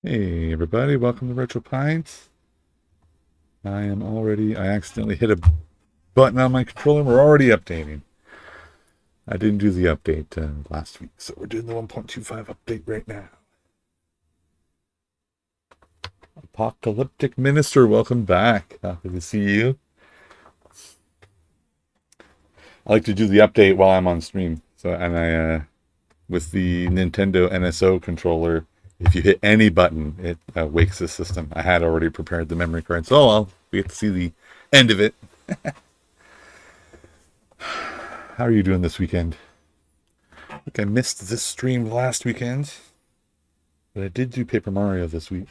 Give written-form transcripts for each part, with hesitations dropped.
Hey everybody, welcome to Retro Pines. I accidentally hit a button on my controller. We're already updating. I didn't do the update last week, so we're doing the 1.25 update right now. Apocalyptic Minister, welcome back. Happy to see you. I like to do the update while I'm on stream. With the Nintendo NSO controller, if you hit any button, it wakes the system. I had already prepared the memory card, so we get to see the end of it. How are you doing this weekend? I think I missed this stream last weekend, but I did do Paper Mario this week.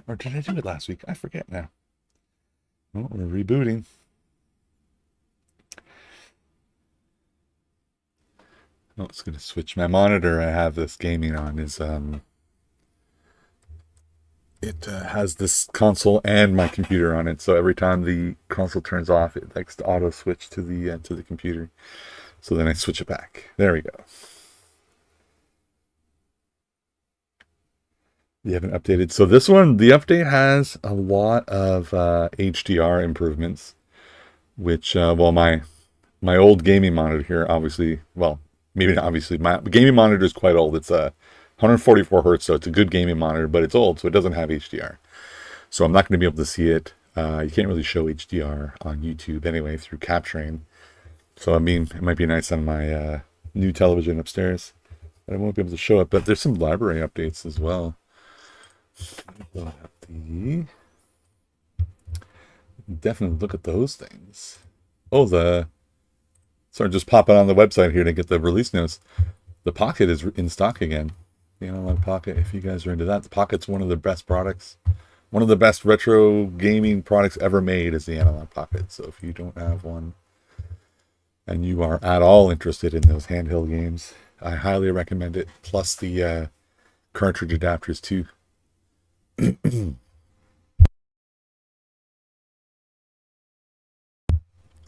Or did I do it last week? I forget now. Oh, we're rebooting. Oh, it's going to switch my monitor. I have this gaming on. It has this console and my computer on it. So every time the console turns off, it likes to auto switch to the computer. So then I switch it back. There we go. You haven't updated. So this one, the update has a lot of HDR improvements, which, my old gaming monitor here, obviously, well, maybe not obviously, my gaming monitor is quite old. It's 144 hertz, so it's a good gaming monitor, but it's old, so it doesn't have HDR. So I'm not going to be able to see it. You can't really show HDR on YouTube anyway through capturing. So, I mean, it might be nice on my new television upstairs, but I won't be able to show it. But there's some library updates as well. Definitely look at those things. Oh, sorry, just popping on the website here to get the release notes. The Pocket is in stock again. The Analogue Pocket, if you guys are into that. The Pocket's one of the best products. One of the best retro gaming products ever made is the Analogue Pocket. So if you don't have one and you are at all interested in those handheld games, I highly recommend it. Plus the cartridge adapters too.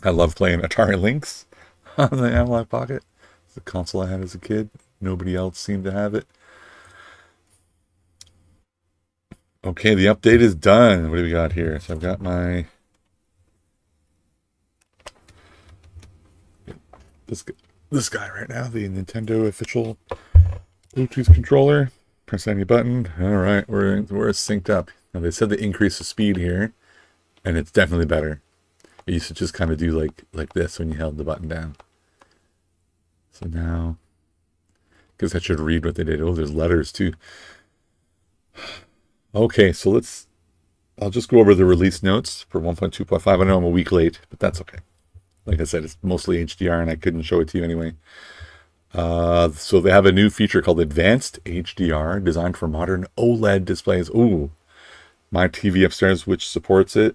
I love playing Atari Lynx on the Analogue Pocket. It's the console I had as a kid. Nobody else seemed to have it. Okay, the update is done. What do we got here? So I've got this guy right now, the Nintendo official Bluetooth controller. Press any button. All right, we're synced up. Now they said they increase the speed here, and it's definitely better. It used to just kind of do like this when you held the button down. So now, because I should read what they did. Oh, there's letters too. Okay, so I'll just go over the release notes for 1.2.5. I know I'm a week late, but that's okay. Like I said, it's mostly HDR, and I couldn't show it to you anyway. So they have a new feature called Advanced HDR, designed for modern OLED displays. Ooh, my TV upstairs, which supports it.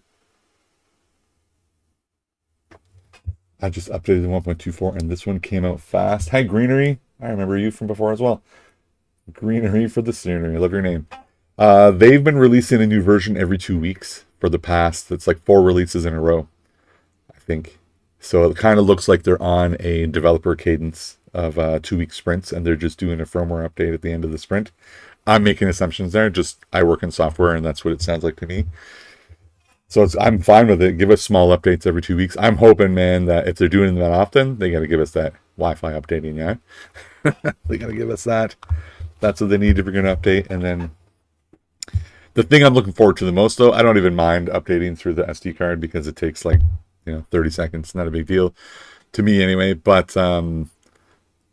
I just updated the 1.24, and this one came out fast. Hi, Greenery. I remember you from before as well. Greenery for the scenery. I love your name. They've been releasing a new version every 2 weeks for the past. It's like 4 releases in a row, I think. So it kind of looks like they're on a developer cadence of 2-week sprints, and they're just doing a firmware update at the end of the sprint. I'm making assumptions there. I work in software, and that's what it sounds like to me. So I'm fine with it. Give us small updates every 2 weeks. I'm hoping, man, that if they're doing that often, they got to give us that Wi-Fi updating, yeah? They got to give us that. That's what they need if we're going to update. And then the thing I'm looking forward to the most, though, I don't even mind updating through the SD card because it takes 30 seconds. Not a big deal to me anyway. But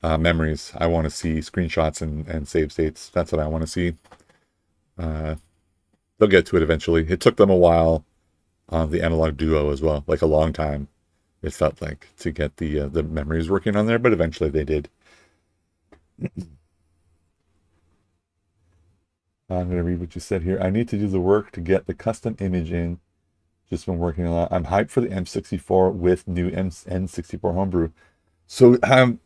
memories, I want to see screenshots and save states. That's what I want to see. They'll get to it eventually. It took them a while on the Analogue Duo as well, like a long time. It felt like to get the memories working on there, but eventually they did. I'm going to read what you said here. I need to do the work to get the custom image in. Just been working a lot. I'm hyped for the M64 with new N64 homebrew. So I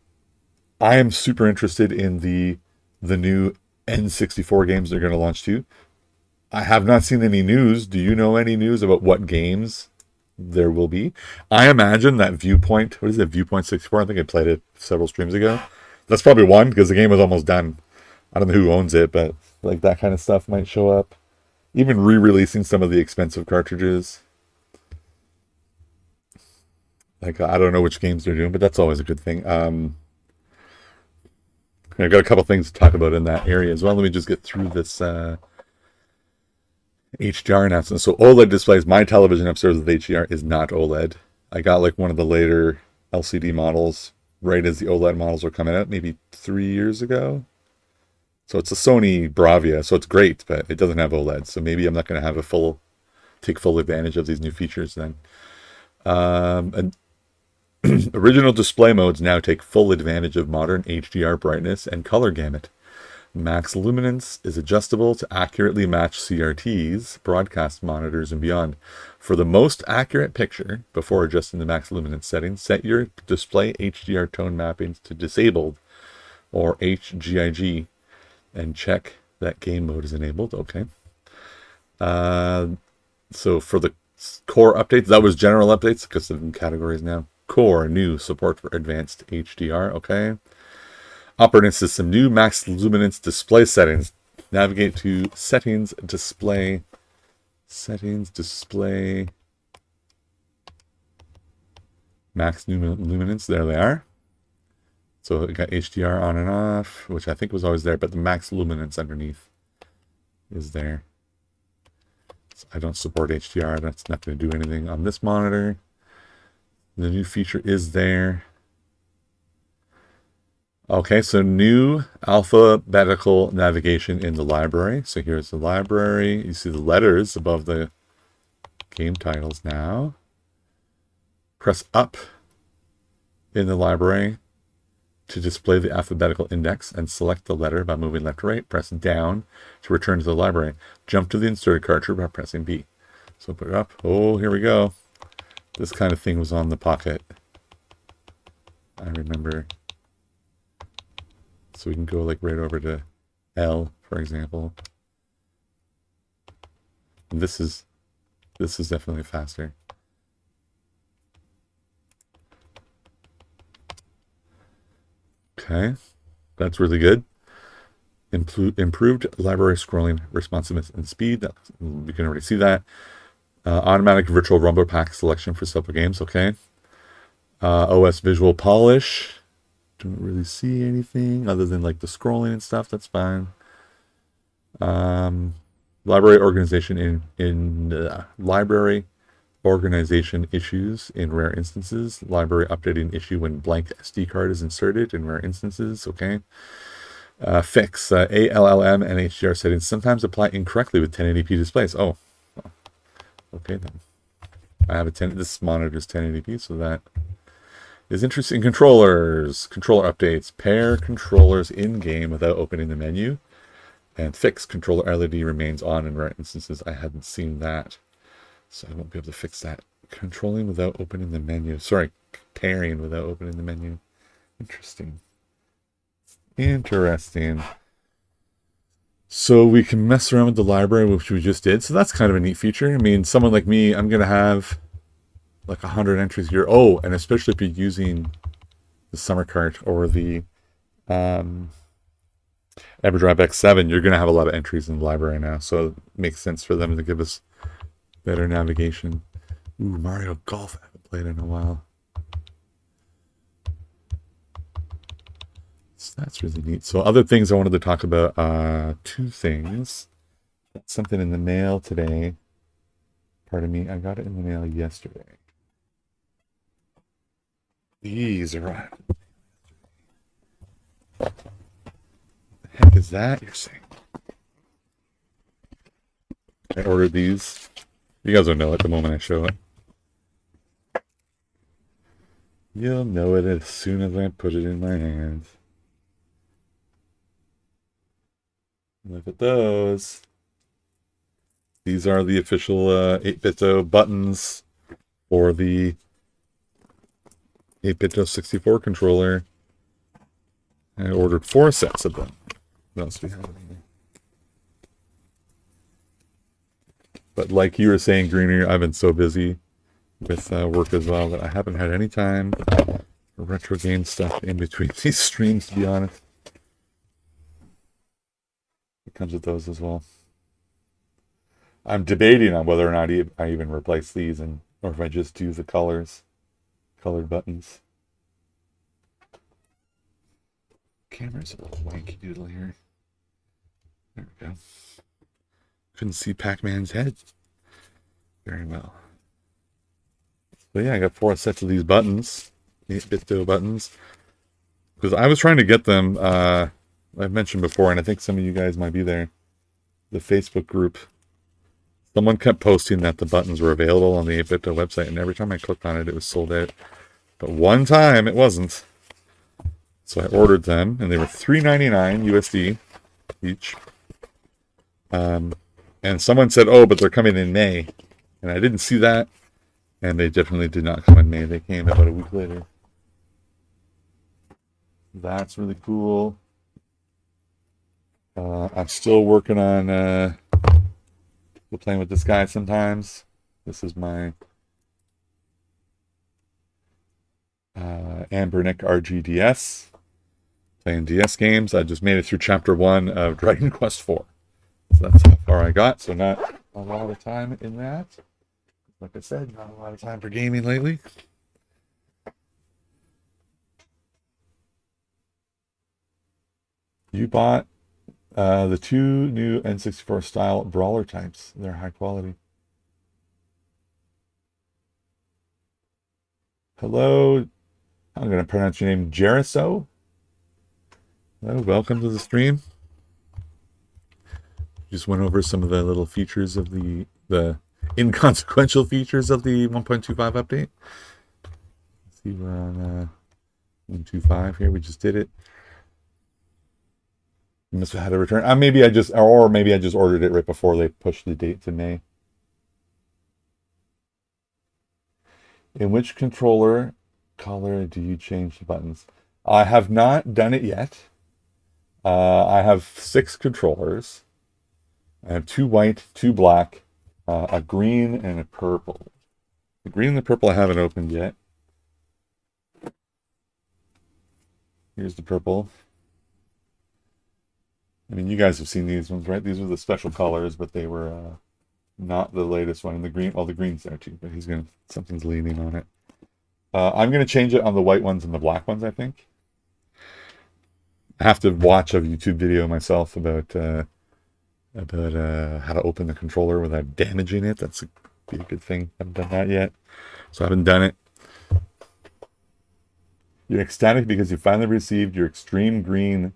am super interested in the new N64 games they're going to launch too. I have not seen any news. Do you know any news about what games there will be. I imagine that Viewpoint, what is it, Viewpoint 64? I think I played it several streams ago. That's probably one, because the game was almost done. I don't know who owns it, but like that kind of stuff might show up. Even re-releasing some of the expensive cartridges. Like, I don't know which games they're doing, but that's always a good thing. I've got a couple things to talk about in that area as well. Let me just get through this HDR announcement. So OLED displays. My television upstairs with HDR is not OLED. I got like one of the later LCD models right as the OLED models were coming out, maybe 3 years ago. So it's a Sony Bravia, so it's great, but it doesn't have OLED. So maybe I'm not going to have take full advantage of these new features then. And original display modes now take full advantage of modern HDR brightness and color gamut. Max luminance is adjustable to accurately match CRTs, broadcast monitors, and beyond. For the most accurate picture, before adjusting the max luminance settings, set your display HDR tone mappings to disabled or HGIG and check that game mode is enabled. Okay. So for the core updates, that was general updates because of the categories now. Core, new support for advanced HDR. Okay. Operating system, new max luminance display settings. Navigate to settings, display, max luminance. There they are. So it got HDR on and off, which I think was always there, but the max luminance underneath is there. So I don't support HDR. That's not going to do anything on this monitor. The new feature is there. Okay, so new alphabetical navigation in the library. So here's the library. You see the letters above the game titles now. Press up in the library to display the alphabetical index and select the letter by moving left to right. Press down to return to the library. Jump to the inserted cartridge by pressing B. So put it up. Oh, here we go. This kind of thing was on the Pocket. I remember. So we can go like right over to L, for example. And this is definitely faster. Okay, that's really good. Improved library scrolling responsiveness and speed. We can already see that. Automatic virtual rumble pack selection for several games. Okay. OS visual polish. Don't really see anything other than like the scrolling and stuff. That's fine. Library organization library organization issues in rare instances. Library updating issue when blank SD card is inserted in rare instances. Okay. Fix ALLM and HDR settings sometimes apply incorrectly with 1080p displays. Oh, okay then. I have this monitor is 1080p, so that is interesting. Controller updates. Pair controllers in game without opening the menu, and fix controller LED remains on in rare instances. I hadn't seen that, so I won't be able to fix that. Controlling without opening the menu. Sorry, pairing without opening the menu. Interesting. So we can mess around with the library, which we just did. So that's kind of a neat feature. I mean, someone like me, I'm going to have like 100 entries here. Oh, and especially if you're using the Summer Cart or the EverDrive X7, you're going to have a lot of entries in the library now. So it makes sense for them to give us better navigation. Ooh, Mario Golf. I haven't played in a while. So that's really neat. So other things I wanted to talk about, 2 things. Got something in the mail today. Pardon me, I got it in the mail yesterday. These arrived. What the heck is that you're saying? I ordered these. You guys don't know it the moment I show it. You'll know it as soon as I put it in my hands. Look at those. These are the official 8-bit buttons for the 8-bit 64 controller. I ordered 4 sets of them. What else do we have in here? But like you were saying, Greener, I've been so busy with work as well that I haven't had any time for retro game stuff in between these streams, to be honest. It comes with those as well. I'm debating on whether or not I even replace these, or if I just do the colored buttons. Camera's a little wanky doodle here. There we go. Couldn't see Pac-Man's head very well. But yeah, I got 4 sets of these buttons, 8-bit buttons, because I was trying to get them. I've mentioned before, and I think some of you guys might be there. The Facebook group. Someone kept posting that the buttons were available on the 8-bit website, and every time I clicked on it, it was sold out. But one time, it wasn't. So I ordered them, and they were $3.99 USD each. And someone said, "Oh, but they're coming in May," and I didn't see that. And they definitely did not come in May. They came about a week later. That's really cool. I'm still working on playing with this guy sometimes. This is my Ambernick RGDS. Playing DS games. I just made it through Chapter 1 of Dragon Quest IV. So that's how far I got. So not a lot of time in that. Like I said, not a lot of time for gaming lately. You bought the 2 new N64 style brawler types. They're high quality. Hello. I'm going to pronounce your name Jeriso. Hello, welcome to the stream. Just went over some of the little features of the inconsequential features of the 1.25 update. Let's see, we're on 1.2.5 here. We just did it. You must have had a return. Maybe I just ordered it right before they pushed the date to May. In which controller color do you change the buttons? I have not done it yet. I have 6 controllers. I have 2 white, 2 black, a green, and a purple. The green and the purple I haven't opened yet. Here's the purple. I mean, you guys have seen these ones, right? These were the special colors, but they were not the latest one. And the green, well, the green's there too, but something's leaning on it. I'm going to change it on the white ones and the black ones, I think. I have to watch a YouTube video myself about how to open the controller without damaging it. That's be a good thing. I haven't done that yet, so I haven't done it. You're ecstatic because you finally received your extreme green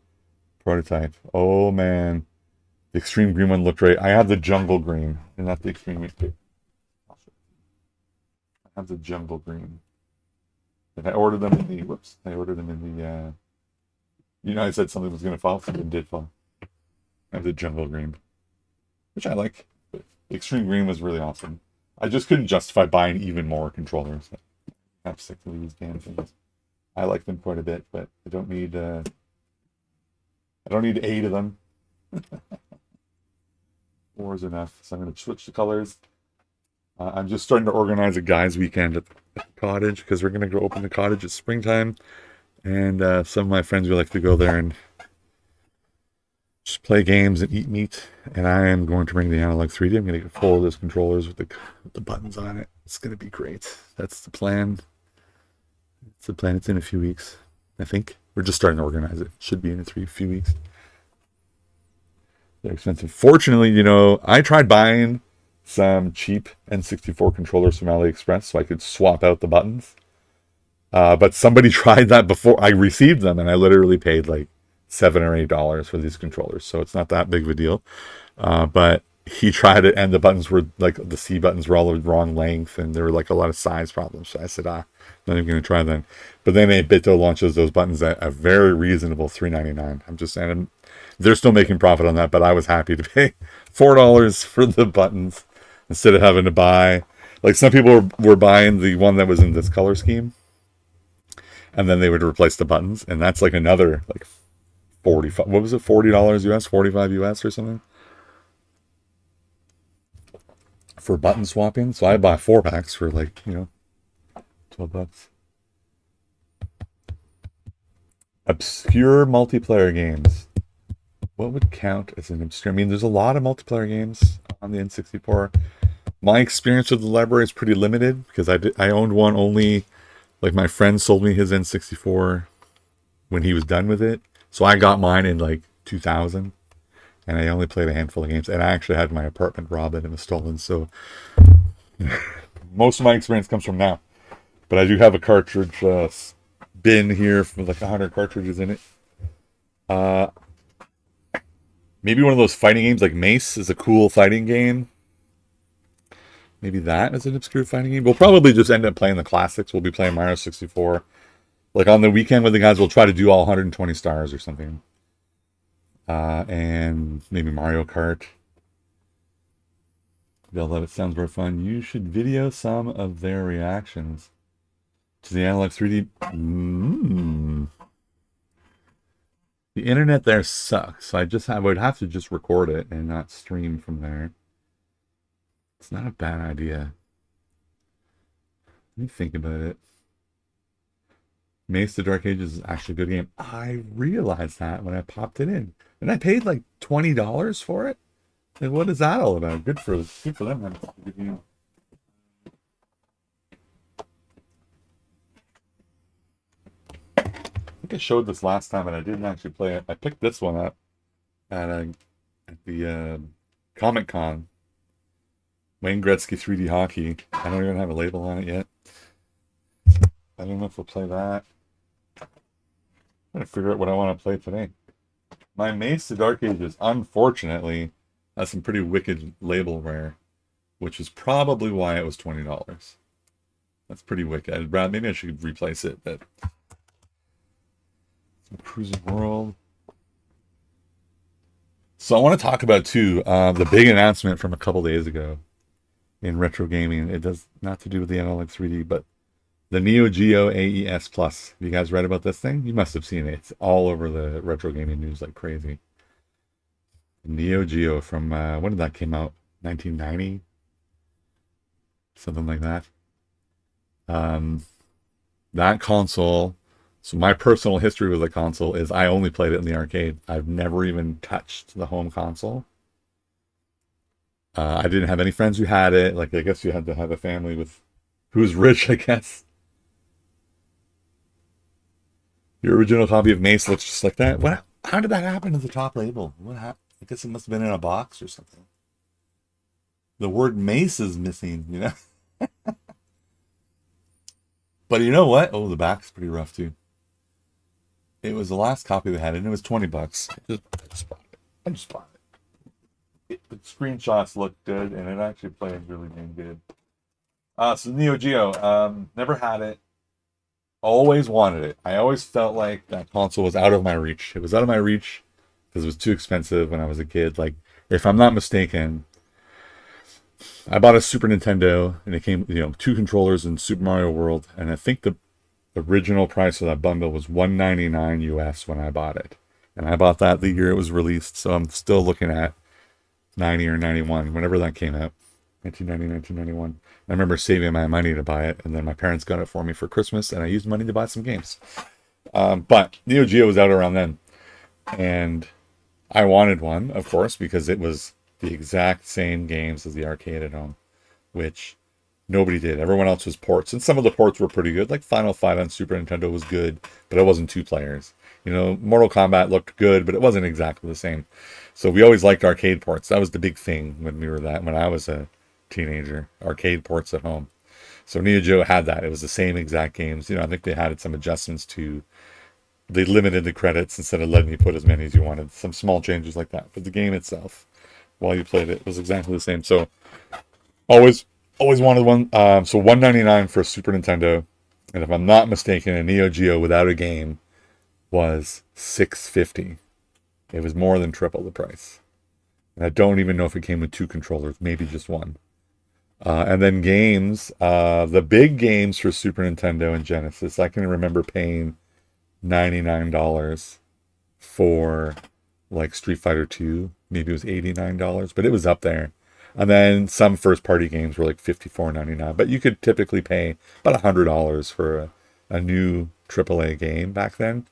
prototype. Oh man, the extreme green one looked great. I have the jungle green, and not the extreme green. I have the jungle green, and I ordered them in the. Whoops! I ordered them in the. I said something was going to fall, something did fall. I have the jungle green, which I like. But the extreme green was really awesome. I just couldn't justify buying even more controllers. I'm sick of these damn things. I like them quite a bit, but I don't need 8 of them. 4 is enough. So I'm going to switch the colors. I'm just starting to organize a guys' weekend at the cottage because we're going to go open the cottage at springtime. And some of my friends would like to go there and just play games and eat meat. And I am going to bring the Analogue 3D. I'm going to get 4 of those controllers with the buttons on it. It's going to be great. That's the plan. It's the plan. It's in a few weeks, I think. We're just starting to organize it. Should be in a few weeks. They're expensive. Fortunately, I tried buying some cheap N64 controllers from AliExpress so I could swap out the buttons. But somebody tried that before I received them, and I literally paid like $7 or $8 for these controllers. So it's not that big of a deal. But he tried it, and the buttons were like the C buttons were all the wrong length, and there were like a lot of size problems. So I said, not even going to try them. But then Bitto launches those buttons at a very reasonable $3.99. I'm just saying, they're still making profit on that, but I was happy to pay $4 for the buttons instead of having to buy. Like some people were buying the one that was in this color scheme, and then they would replace the buttons, and that's like another like $45. What was it? $40 US, $45 US or something for button swapping. So I buy 4 packs for like $12. Obscure multiplayer games. What would count as an obscure? I mean, there's a lot of multiplayer games on the N64. My experience with the library is pretty limited because I owned one only, like my friend sold me his N64 when he was done with it. So I got mine in like 2000 and I only played a handful of games, and I actually had my apartment robbed and it was stolen. So most of my experience comes from now. But I do have a cartridge bin here with like 100 cartridges in it. Maybe one of those fighting games like Mace is a cool fighting game. Maybe that is an obscure fighting game. We'll probably just end up playing the classics. We'll be playing Mario 64. Like on the weekend with the guys, we'll try to do all 120 stars or something. And maybe Mario Kart. They'll love it. Sounds very fun. You should video some of their reactions to the Analogue 3D. The internet there sucks. So I would have to just record it and not stream from there. It's not a bad idea. Let me think about it. Mace the Dark Ages is actually a good game. I realized that when I popped it in. And I paid like $20 for it. Like, what is that all about? Good for them, man. Good game. I think I showed this last time and I didn't actually play it. I picked this one up at the Comic Con. Wayne Gretzky 3D Hockey. I don't even have a label on it yet. I don't know if we'll play that. I'm trying to figure out what I want to play today. My Mace the Dark Ages, unfortunately, has some pretty wicked label wear, which is probably why it was $20. That's pretty wicked. Maybe I should replace it, but Cruising World. So I want to talk about too the big announcement from a couple days ago in retro gaming. It does not to do with the Analogue 3D, but the Neo Geo AES Plus. Have you guys read about this thing? You must have seen it. It's all over the retro gaming news like crazy. Neo Geo from when did that came out? 1990, something like that. That console. So my personal history with the console is I only played it in the arcade. I've never even touched the home console. I didn't have any friends who had it. Like, I guess you had to have a family with who's rich, I guess. Your original copy of Mace looks just like that. What? How did that happen to the top label? What happened? I guess it must have been in a box or something. The word Mace is missing, you know? But you know what? Oh, the back's pretty rough too. It was the last copy they had, and it was $20. I just bought it. The screenshots look good, and it actually plays really dang good. So Neo Geo, never had it. Always wanted it. I always felt like that console was out of my reach. It was out of my reach because it was too expensive when I was a kid. Like, if I'm not mistaken, I bought a Super Nintendo, and it came, 2 controllers in Super Mario World, and I think the original price of that bundle was $199 US when I bought it. And I bought that the year it was released, so I'm still looking at 90 or 91, whenever that came out. 1990, 1991. I remember saving my money to buy it, and then my parents got it for me for Christmas, and I used money to buy some games. But Neo Geo was out around then, and I wanted one, of course, because it was the exact same games as the arcade at home, which nobody did. Everyone else was ports, and some of the ports were pretty good. Like Final Fight on Super Nintendo was good, but it wasn't 2 players. Mortal Kombat looked good, but it wasn't exactly the same. So we always liked arcade ports. That was the big thing when I was a teenager, arcade ports at home. So Neo Geo had that. It was the same exact games. I think they had some adjustments they limited the credits instead of letting you put as many as you wanted. Some small changes like that. But the game itself, while you played it, was exactly the same. So always wanted one. So $199 for a Super Nintendo. And if I'm not mistaken, a Neo Geo without a game was $650. It was more than triple the price. And I don't even know if it came with 2 controllers, maybe just one. And then games, the big games for Super Nintendo and Genesis, I can remember paying $99 for like Street Fighter 2. Maybe it was $89, but it was up there. And then some first-party games were like $54.99, but you could typically pay about $100 for a new AAA game back then.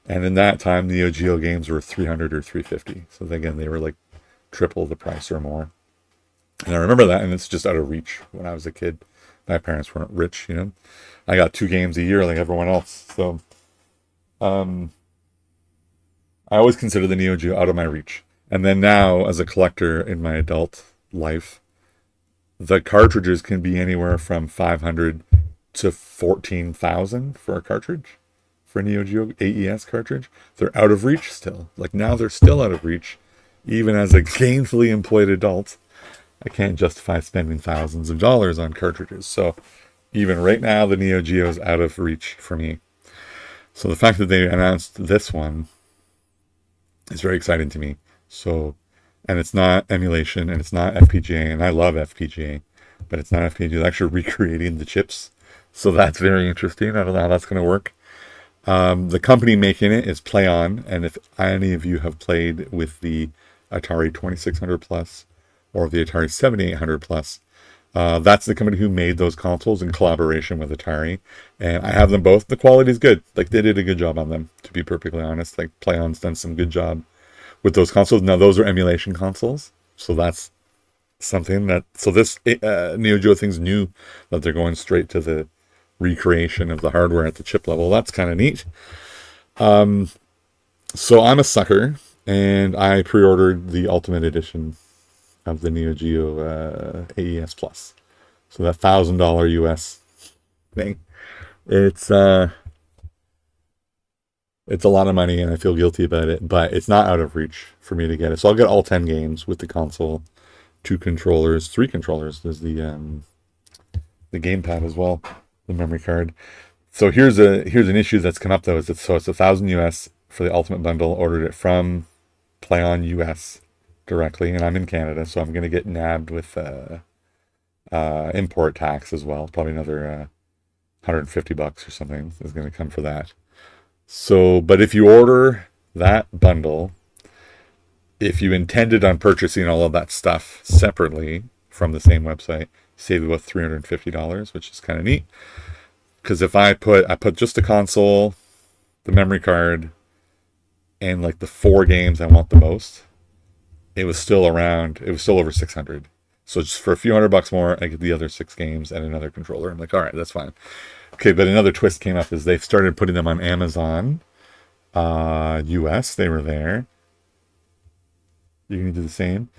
And in that time, Neo Geo games were $300 or $350. So again, they were like triple the price or more. And I remember that, and it's just out of reach when I was a kid. My parents weren't rich, you know. I got 2 games a year like everyone else. So I always consider the Neo Geo out of my reach. And then now, as a collector in my adult life, the cartridges can be anywhere from 500 to 14,000 for a cartridge, for a Neo Geo AES cartridge. They're out of reach still. Like now they're still out of reach. Even as a gainfully employed adult, I can't justify spending thousands of dollars on cartridges. So even right now, the Neo Geo is out of reach for me. So the fact that they announced this one is very exciting to me. So, and it's not emulation, and it's not FPGA, and I love FPGA, but it's not FPGA. It's actually recreating the chips. So that's very interesting. I don't know how that's going to work. The company making it is PlayOn, and if any of you have played with the Atari 2600 Plus or the Atari 7800 Plus, that's the company who made those consoles in collaboration with Atari, and I have them both. The quality is good. Like they did a good job on them, to be perfectly honest. Like PlayOn's done some good job with those consoles. Now those are emulation consoles, so that's something that, so this Neo Geo thing's new, that they're going straight to the recreation of the hardware at the chip level. That's kind of neat. So I'm a sucker, and I pre-ordered the Ultimate Edition of the Neo Geo AES Plus. So that $1,000 US thing. It's a lot of money, and I feel guilty about it, but it's not out of reach for me to get it. So I'll get all 10 games with the console, 2 controllers, 3 controllers. There's the gamepad as well, the memory card. So here's an issue that's come up though. It's $1,000 US for the Ultimate Bundle. Ordered it from PlayOn US directly, and I'm in Canada, so I'm gonna get nabbed with import tax as well. Probably another $150 or something is gonna come for that. So, but if you order that bundle, if you intended on purchasing all of that stuff separately from the same website, save about $350, which is kind of neat. Because if I put just the console, the memory card, and like the 4 games I want the most, it was still over 600. So just for a few $100 more, I get the other 6 games and another controller. I'm like, all right, that's fine. Okay, but another twist came up is they've started putting them on Amazon US. They were there. You can do the same.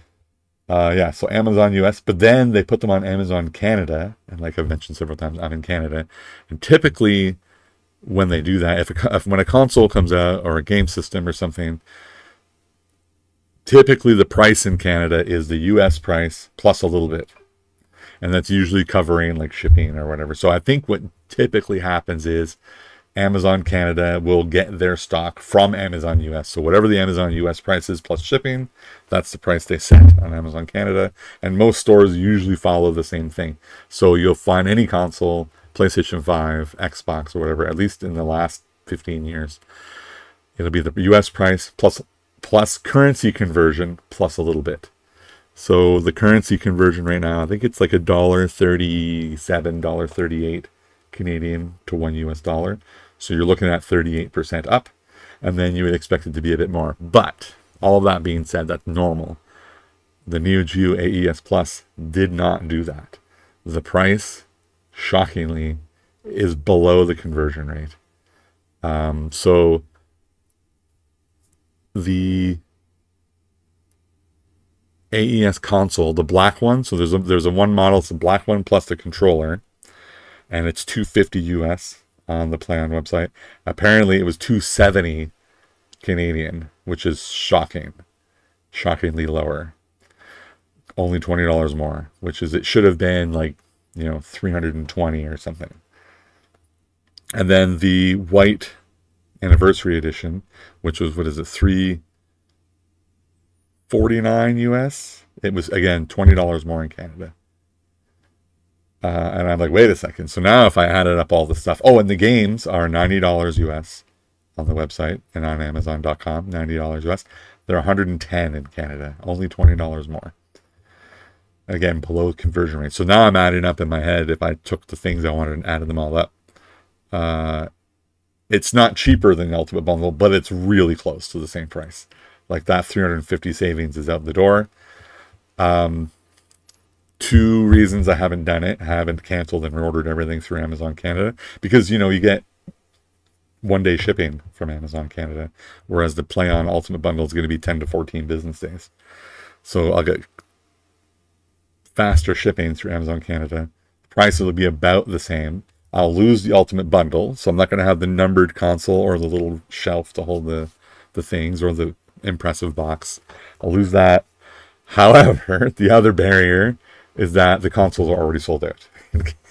Yeah, so Amazon US, but then they put them on Amazon Canada. And like I've mentioned several times, I'm in Canada. And typically when they do that, when a console comes out or a game system or something, typically the price in Canada is the US price plus a little bit. And that's usually covering like shipping or whatever. So I think what typically happens is Amazon Canada will get their stock from Amazon US. So whatever the Amazon US price is plus shipping, that's the price they set on Amazon Canada. And most stores usually follow the same thing. So you'll find any console, PlayStation 5, Xbox, or whatever, at least in the last 15 years, it'll be the US price plus currency conversion plus a little bit. So the currency conversion right now, I think it's like $1.37, $1.38 Canadian to $1 US. So you're looking at 38% up, and then you would expect it to be a bit more. But all of that being said, that's normal. The Neo Geo AES Plus did not do that. The price, shockingly, is below the conversion rate. So the AES console, the black one, so there's a one model, it's the black one plus the controller, and it's $250 US on the PlayOn website. Apparently it was $270 Canadian, which is shockingly lower. Only $20 more, which is, it should have been like, $320 or something. And then the white anniversary edition, which was, what is it, $349 US. It was, again, $20 more in Canada. And I'm like, wait a second. So now if I added up all the stuff, and the games are $90 US on the website and on Amazon.com, $90 US. They're $110 in Canada, only $20 more. Again, below conversion rate. So now I'm adding up in my head. If I took the things I wanted and added them all up, it's not cheaper than the Ultimate Bundle, but it's really close to the same price. Like that 350 savings is out the door. Two reasons I haven't done it. I haven't canceled and reordered everything through Amazon Canada because, you know, you get 1 day shipping from Amazon Canada, whereas the Play On Ultimate Bundle is going to be 10 to 14 business days. So I'll get faster shipping through Amazon Canada. The price will be about the same. I'll lose the Ultimate Bundle, so I'm not going to have the numbered console or the little shelf to hold the things or the impressive box. I'll lose that. However, the other barrier is that the consoles are already sold out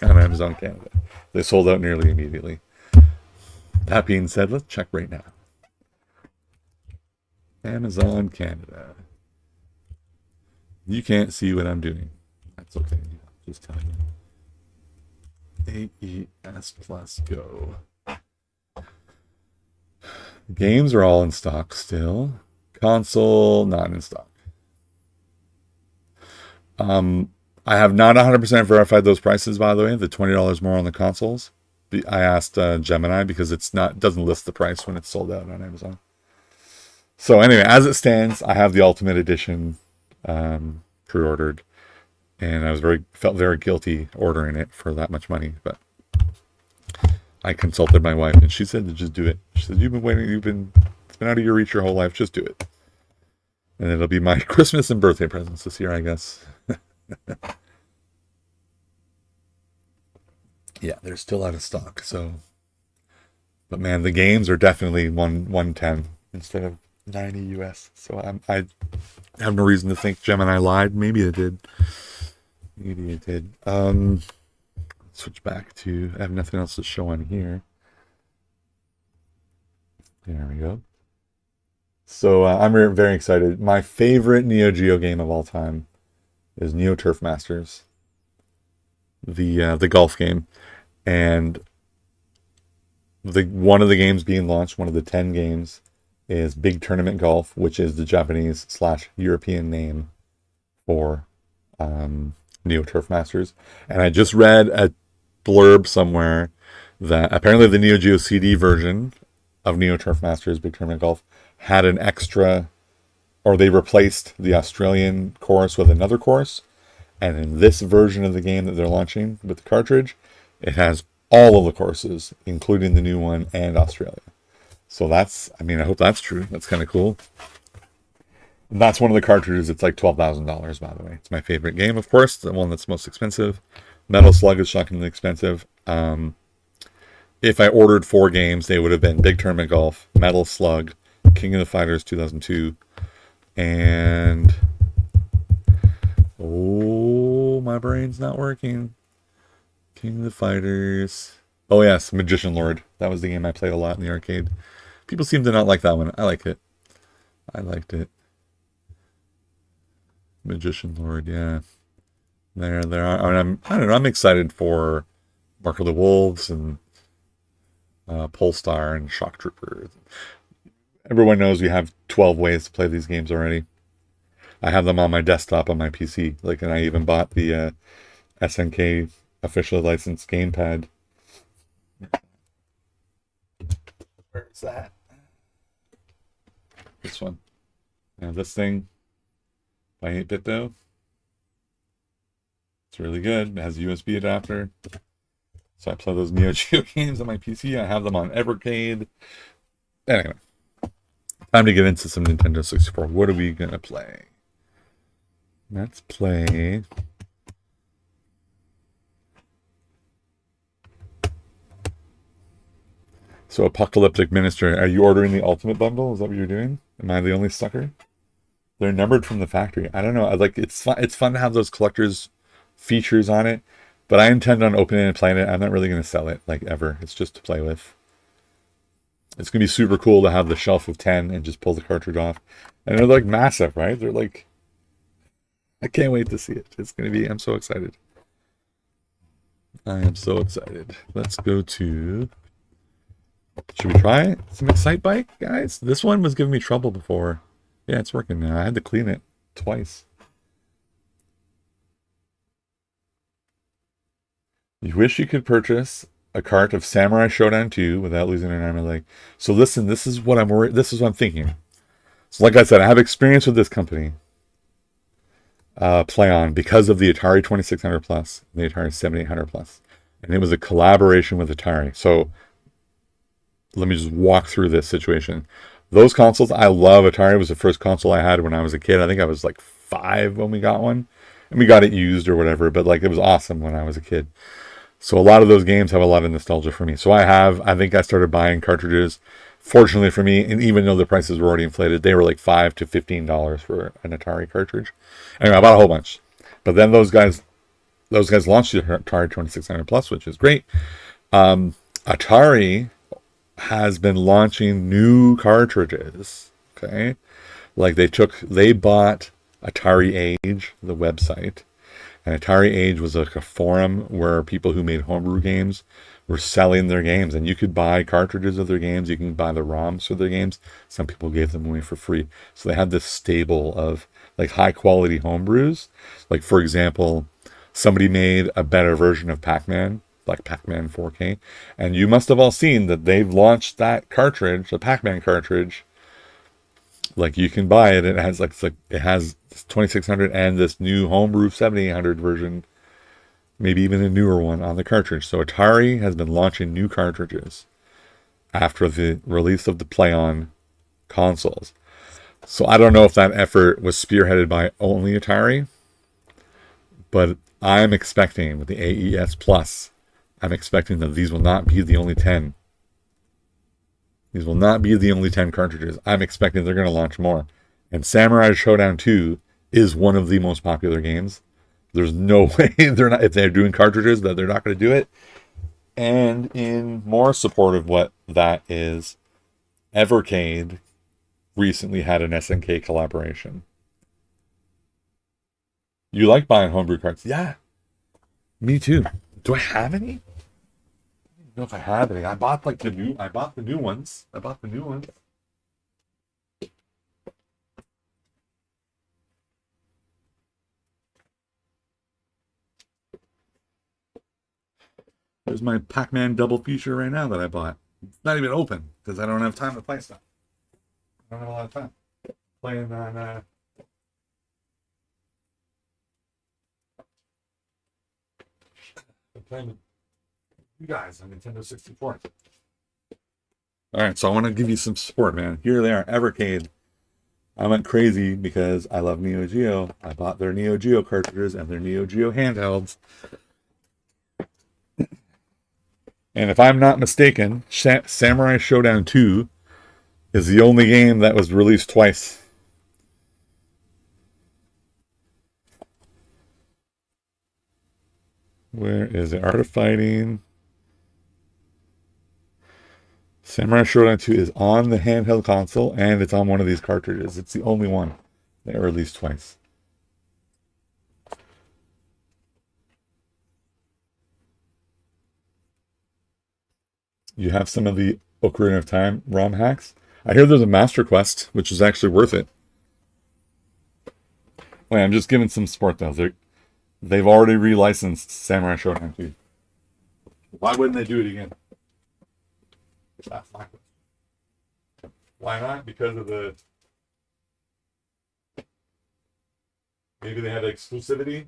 on Amazon Canada. They sold out nearly immediately. That being said, let's check right now. Amazon Canada. You can't see what I'm doing. That's okay. I'll just tell you. AES Plus Go. Games are all in stock still. Console, not in stock. I have not 100% verified those prices, by the way, the $20 more on the consoles. I asked Gemini because it doesn't list the price when it's sold out on Amazon. So anyway, as it stands, I have the Ultimate Edition pre-ordered, and I felt very guilty ordering it for that much money, but I consulted my wife and she said to just do it. She said, it's been out of your reach your whole life, just do it. And it'll be my Christmas and birthday presents this year, I guess. Yeah, they're still out of stock, so. But man, the games are definitely 110 instead of 90 US. So I have no reason to think Gemini lied. Maybe it did. Switch back to, I have nothing else to show on here. There we go. So I'm very excited. My favorite Neo Geo game of all time is Neo Turf Masters, the golf game, and one of the games being launched, one of the 10 games, is Big Tournament Golf, which is the Japanese/European name for Neo Turf Masters. And I just read a blurb somewhere that apparently the Neo Geo CD version of Neo Turf Masters Big Tournament Golf had an extra, or they replaced the Australian course with another course. And in this version of the game that they're launching with the cartridge, it has all of the courses, including the new one and Australia. So I hope that's true. That's kind of cool. And that's one of the cartridges. It's like $12,000, by the way. It's my favorite game, of course, the one that's most expensive. Metal Slug is shockingly expensive. If I ordered 4 games, they would have been Big Tournament Golf, Metal Slug, King of the Fighters 2002, and my brain's not working. King of the Fighters. Oh yes, Magician Lord. That was the game I played a lot in the arcade. People seem to not like that one. I like it. I liked it. Magician Lord, yeah. There are. I don't know. I'm excited for Mark of the Wolves and Polestar and Shock Trooper. Everyone knows we have 12 ways to play these games already. I have them on my desktop on my PC. And I even bought the SNK officially licensed gamepad. Where's that? This one. Now this thing by 8-bit though. It's really good. It has a USB adapter. So I play those Neo Geo games on my PC. I have them on Evercade. Anyway. Time to get into some Nintendo 64. What are we going to play? Let's play... So Apocalyptic Minister, are you ordering the Ultimate Bundle? Is that what you're doing? Am I the only sucker? They're numbered from the factory. I don't know. It's fun to have those collector's features on it, but I intend on opening it and playing it. I'm not really going to sell it, ever. It's just to play with. It's going to be super cool to have the shelf of 10 and just pull the cartridge off. And they're massive, right? They're I can't wait to see it. It's going to be, I'm so excited. I am so excited. Let's go to... Should we try some Excite Bike, guys? This one was giving me trouble before. Yeah, it's working now. I had to clean it twice. You wish you could purchase a cart of Samurai Showdown 2 without losing an arm and leg. So listen, this is what I'm worried. This is what I'm thinking. So like I said, I have experience with this company, PlayOn, because of the Atari 2600 Plus and the Atari 7800 Plus. And it was a collaboration with Atari. So let me just walk through this situation. Those consoles, I love Atari. It was the first console I had when I was a kid. I think I was like 5 when we got one. And we got it used or whatever, but like it was awesome when I was a kid. So a lot of those games have a lot of nostalgia for me. So I think I started buying cartridges. Fortunately for me, and even though the prices were already inflated, they were like $5 to $15 for an Atari cartridge. Anyway, I bought a whole bunch. But then those guys launched the Atari 2600 Plus, which is great. Atari has been launching new cartridges. Okay, like they bought Atari Age, the website. And Atari Age was like a forum where people who made homebrew games were selling their games, and you could buy cartridges of their games. You can buy the ROMs for their games. Some people gave them away for free. So they had this stable of like high quality homebrews. Like for example, somebody made a better version of Pac-Man, like Pac-Man 4K, and you must have all seen that they've launched that cartridge, the Pac-Man cartridge. Like you can buy it. It has it has 2600 and this new homebrew 7800 version, maybe even a newer one on the cartridge. So Atari has been launching new cartridges after the release of the PlayOn consoles. So I don't know if that effort was spearheaded by only Atari, but I'm expecting with the AES Plus, I'm expecting that these will not be the only 10. These will not be the only 10 cartridges. I'm expecting they're going to launch more. And Samurai Showdown 2 is one of the most popular games. There's no way they're not, if they're doing cartridges, that they're not going to do it. And in more support of what that is, Evercade recently had an SNK collaboration. You like buying homebrew carts? Yeah, me too. Do I have any? I don't know if I have any. I bought the new ones. There's my Pac-Man double feature right now that I bought. It's not even open because I don't have time to play stuff. I don't have a lot of time playing on. I'm playing with you guys on Nintendo 64. All right, so I want to give you some support, man. Here they are, Evercade. I went crazy because I love Neo Geo. I bought their Neo Geo cartridges and their Neo Geo handhelds. And if I'm not mistaken, Samurai Showdown 2 is the only game that was released twice. Where is it? Art of Fighting. Samurai Showdown 2 is on the handheld console, and it's on one of these cartridges. It's the only one that released twice. You have some of the Ocarina of Time ROM hacks. I hear there's a Master Quest, which is actually worth it. Wait, I'm just giving some support though. They've already relicensed Samurai Showdown 2. Why wouldn't they do it again? That's my question. Why not? Because of the... Maybe they had exclusivity?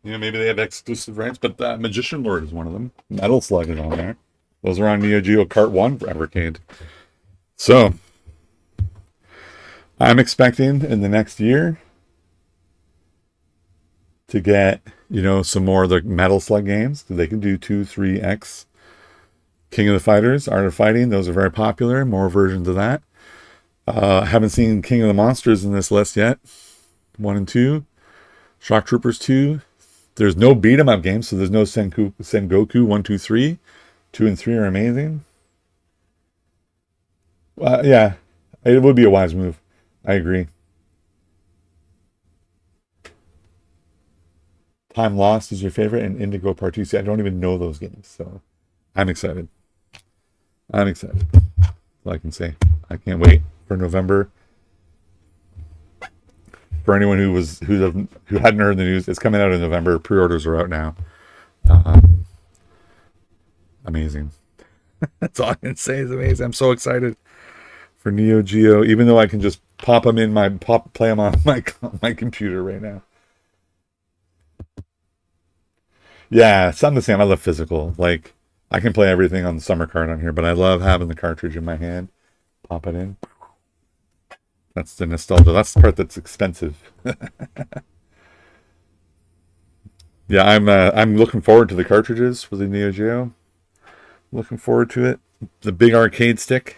You know, maybe they have exclusive rights, but Magician Lord is one of them. Metal Slug is on there. Those are on Neo Geo Kart 1 for Evercade. So, I'm expecting in the next year to get, some more of the Metal Slug games. They can do 2, 3X. King of the Fighters, Art of Fighting. Those are very popular. More versions of that. Haven't seen King of the Monsters in this list yet. 1 and 2. Shock Troopers 2. There's no beat 'em up games, so there's no Sengoku 1, 2, 3. 2 and 3 are amazing. Yeah, it would be a wise move. I agree. Time Lost is your favorite, and Indigo Part 2. See, I don't even know those games, so I'm excited. That's all I can say. I can't wait for November for anyone who hadn't heard the news, it's coming out in November. Pre-orders are out now. Amazing. That's all I can say is amazing. I'm so excited for Neo Geo, even though I can just play them on my computer right now. Yeah, it's not the same. I love physical. Like, I can play everything on the summer card on here, but I love having the cartridge in my hand. Pop it in. That's the nostalgia. That's the part that's expensive. Yeah, I'm looking forward to the cartridges for the Neo Geo. Looking forward to it. The big arcade stick.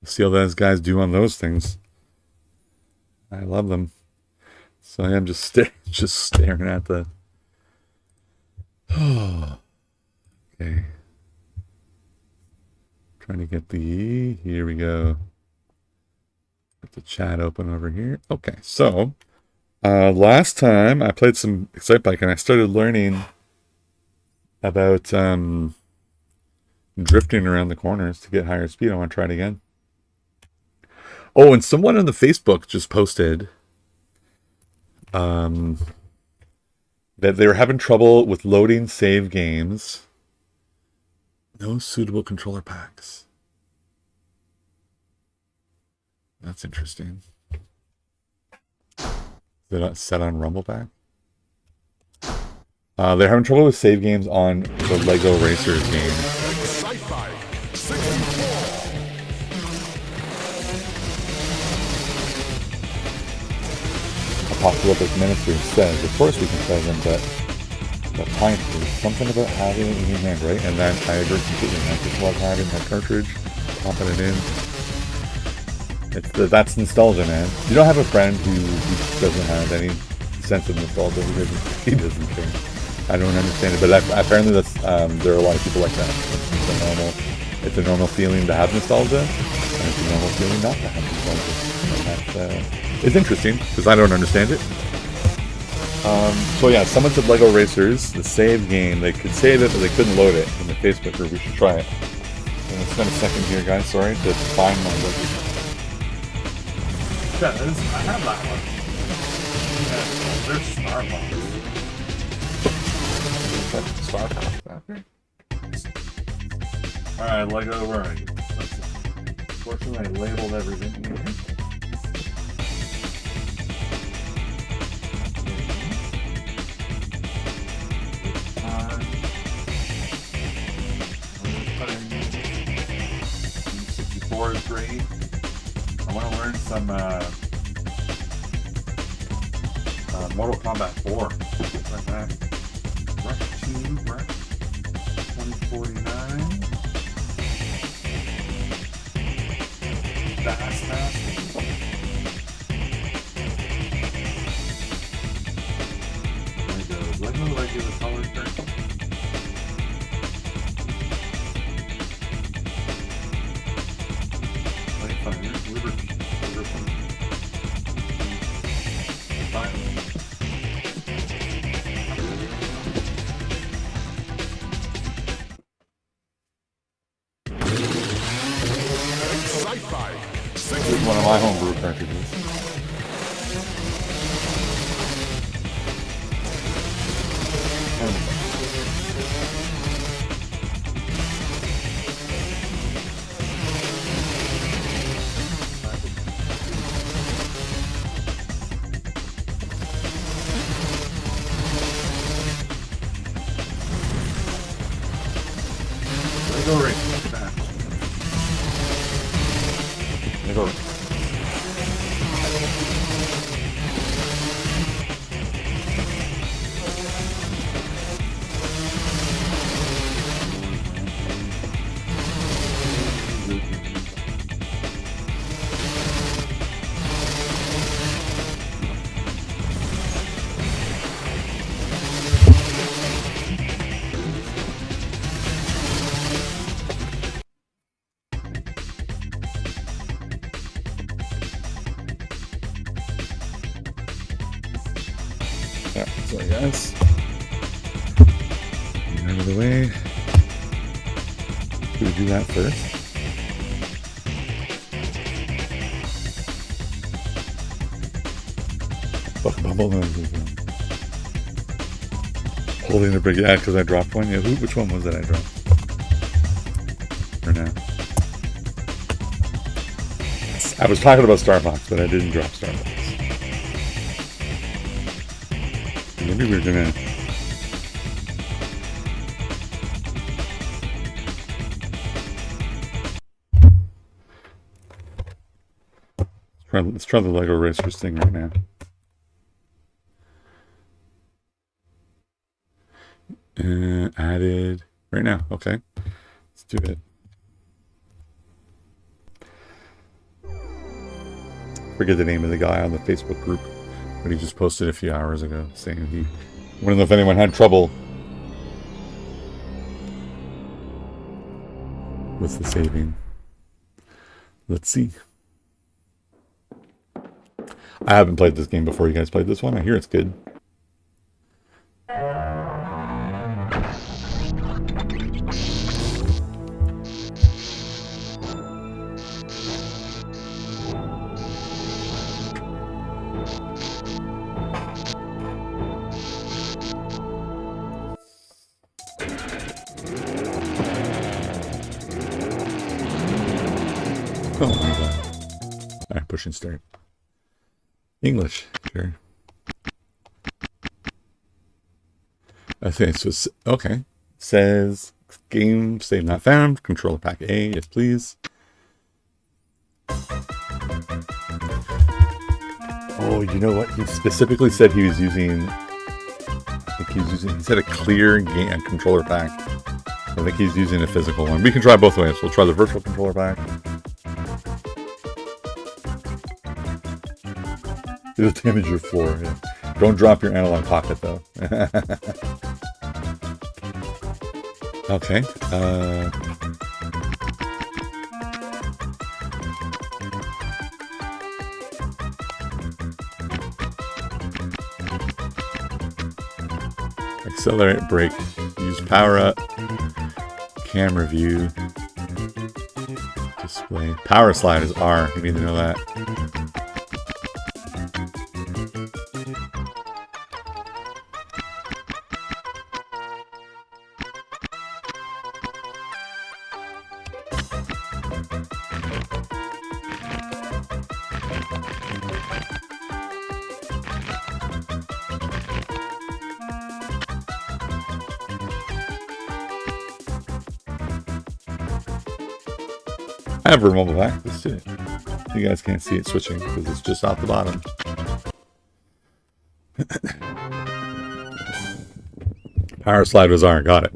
See how those guys do on those things. I love them. So I am just staring at the. Oh, okay. Trying to get the. Here we go. Get the chat open over here. Okay, so last time I played some Excitebike and I started learning about drifting around the corners to get higher speed. I want to try it again. Oh, and someone on the Facebook just posted that they were having trouble with loading save games. No suitable controller packs. That's interesting. They're not set on Rumble Pack. They're having trouble with save games on the Lego Racers game. Apocalyptic Minister says, of course we can play them, but fine, there's something about having it in your hand, right? And then I agree completely. I just love having that cartridge, popping it in. That's nostalgia, man. You don't have a friend who doesn't have any sense of nostalgia. He doesn't care. I don't understand it, but apparently that's there are a lot of people like that. It's a normal feeling to have nostalgia, and it's a normal feeling not to have nostalgia. And it's interesting because I don't understand it. So yeah, someone said Lego Racers, the save game. They could save it, but they couldn't load it in the Facebook group. We should try it. I'm gonna spend a second here, guys. Sorry to find my Lego. Yeah, I have that one. Yeah, there's Star Fox. Star Fox after. Alright, Lego, where are you? Unfortunately, I labeled everything here. Is great. I want to learn some Mortal Kombat 4. Like that. Rush 2, Rush 2049. Fast. There it goes. Lego regular color circle. This is one of my homebrew cartridges. Go right. Go. Yeah, sorry guys. Get out of the way. Should we do that first? Fuck bubble noises. Holding the brick, yeah, because I dropped one. Yeah, which one was it I dropped? Or now? I was talking about Starbucks, but I didn't drop Starbucks. Maybe we're gonna. Let's try the Lego Racers thing right now. Added right now. Okay, let's do it. Forget the name of the guy on the Facebook group, but he just posted a few hours ago saying he wanted to know if anyone had trouble with the saving. Let's see. I haven't played this game before. You guys played this one? I hear it's good. Alright, pushing start. English, sure. Okay, so it's, okay. Says game save not found. Controller pack A, yes please. Oh, you know what? He specifically said he was using. I think he's using. He said a clear game controller pack. I think he's using a physical one. We can try both ways. We'll try the virtual controller pack. It'll damage your floor. Yeah. Don't drop your analog pocket though. Okay. Accelerate, brake, use power up, camera view, display. Power slide is R. You need to know that. I have remote access to it. You guys can't see it switching because it's just out the bottom. Power slide was R. Got it.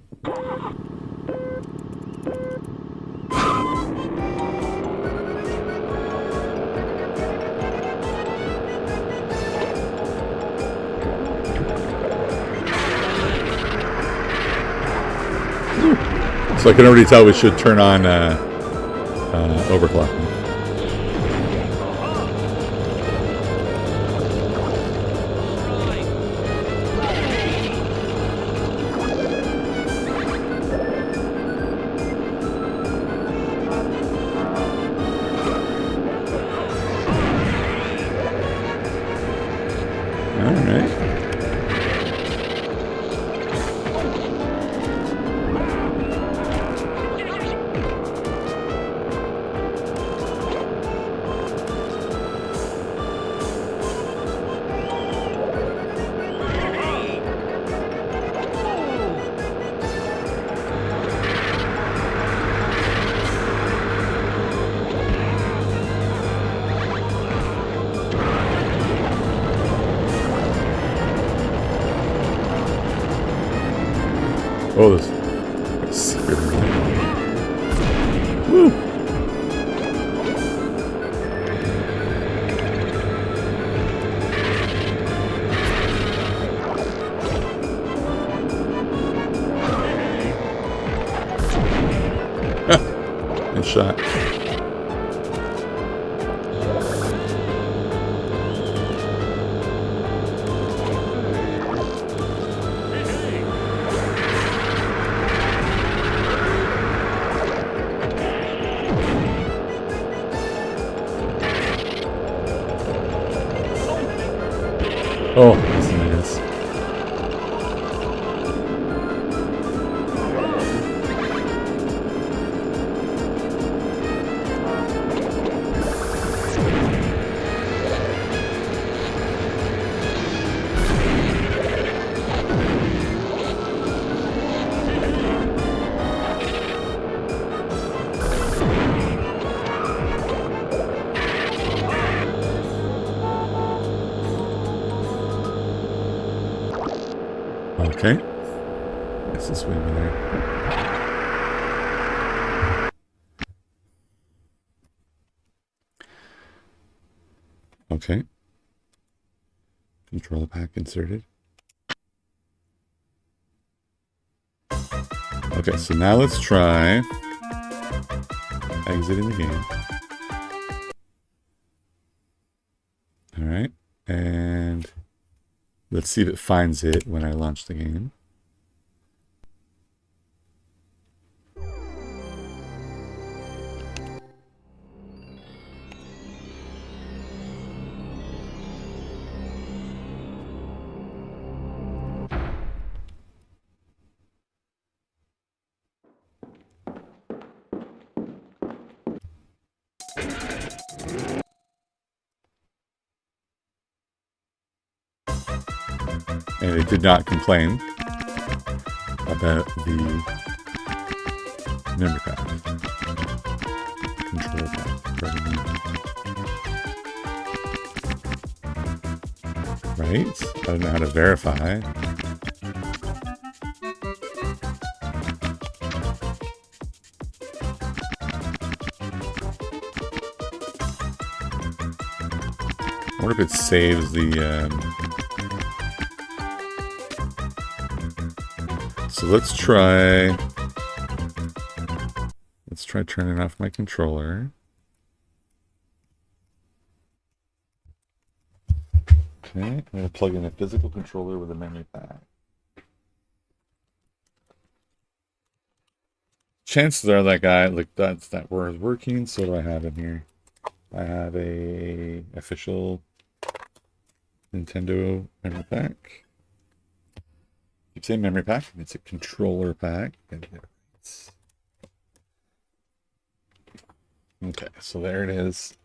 So I can already tell we should turn on overclocking. Oh, this scared me. Woo! Nice shot. Oh, that's nice. Okay. Guess this way over there. Okay. Controller pack inserted. Okay, so now let's try exiting the game. Alright, and let's see if it finds it when I launch the game. And it did not complain about the memory pack. Control pack. Right? I don't know how to verify. I wonder if it saves the... So let's try turning off my controller. Okay, I'm going to plug in a physical controller with a memory pack. Chances are that was working. So what do I have in here? I have a official Nintendo memory pack. Keep saying memory pack. It's a controller pack. Okay, so there it is.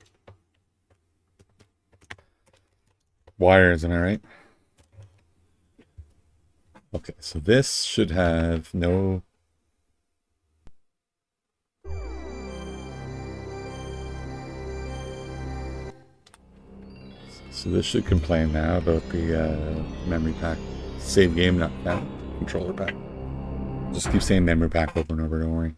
Wires, am I right? Okay, so this should have no... So this should complain now about the memory pack. Save game, not that controller pack. Just keep saying memory pack over and over, don't worry.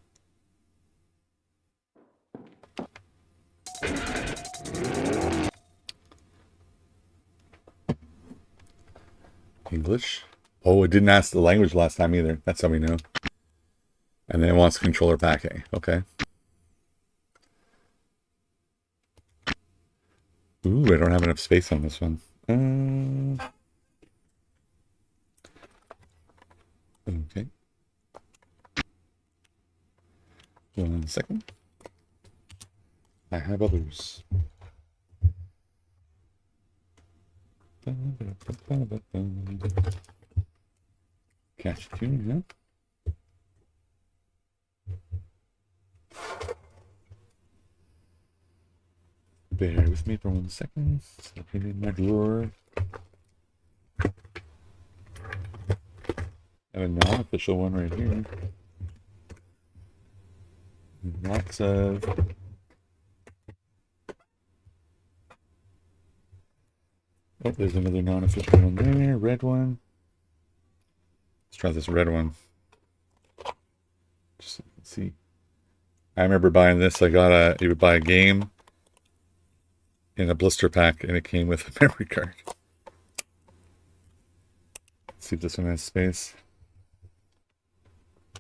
English. Oh, it didn't ask the language last time either. That's how we know. And then it wants controller pack A. Okay. Ooh, I don't have enough space on this one. Okay. 1 second. I have others. Catch tune, yeah. Bear with me for 1 second. Something in my drawer. I have a non-official one right here. Lots of... Oh, there's another non-official one there. Red one. Let's try this red one. Just so you can see. I remember buying this. You would buy a game in a blister pack, and it came with a memory card. Let's see if this one has space.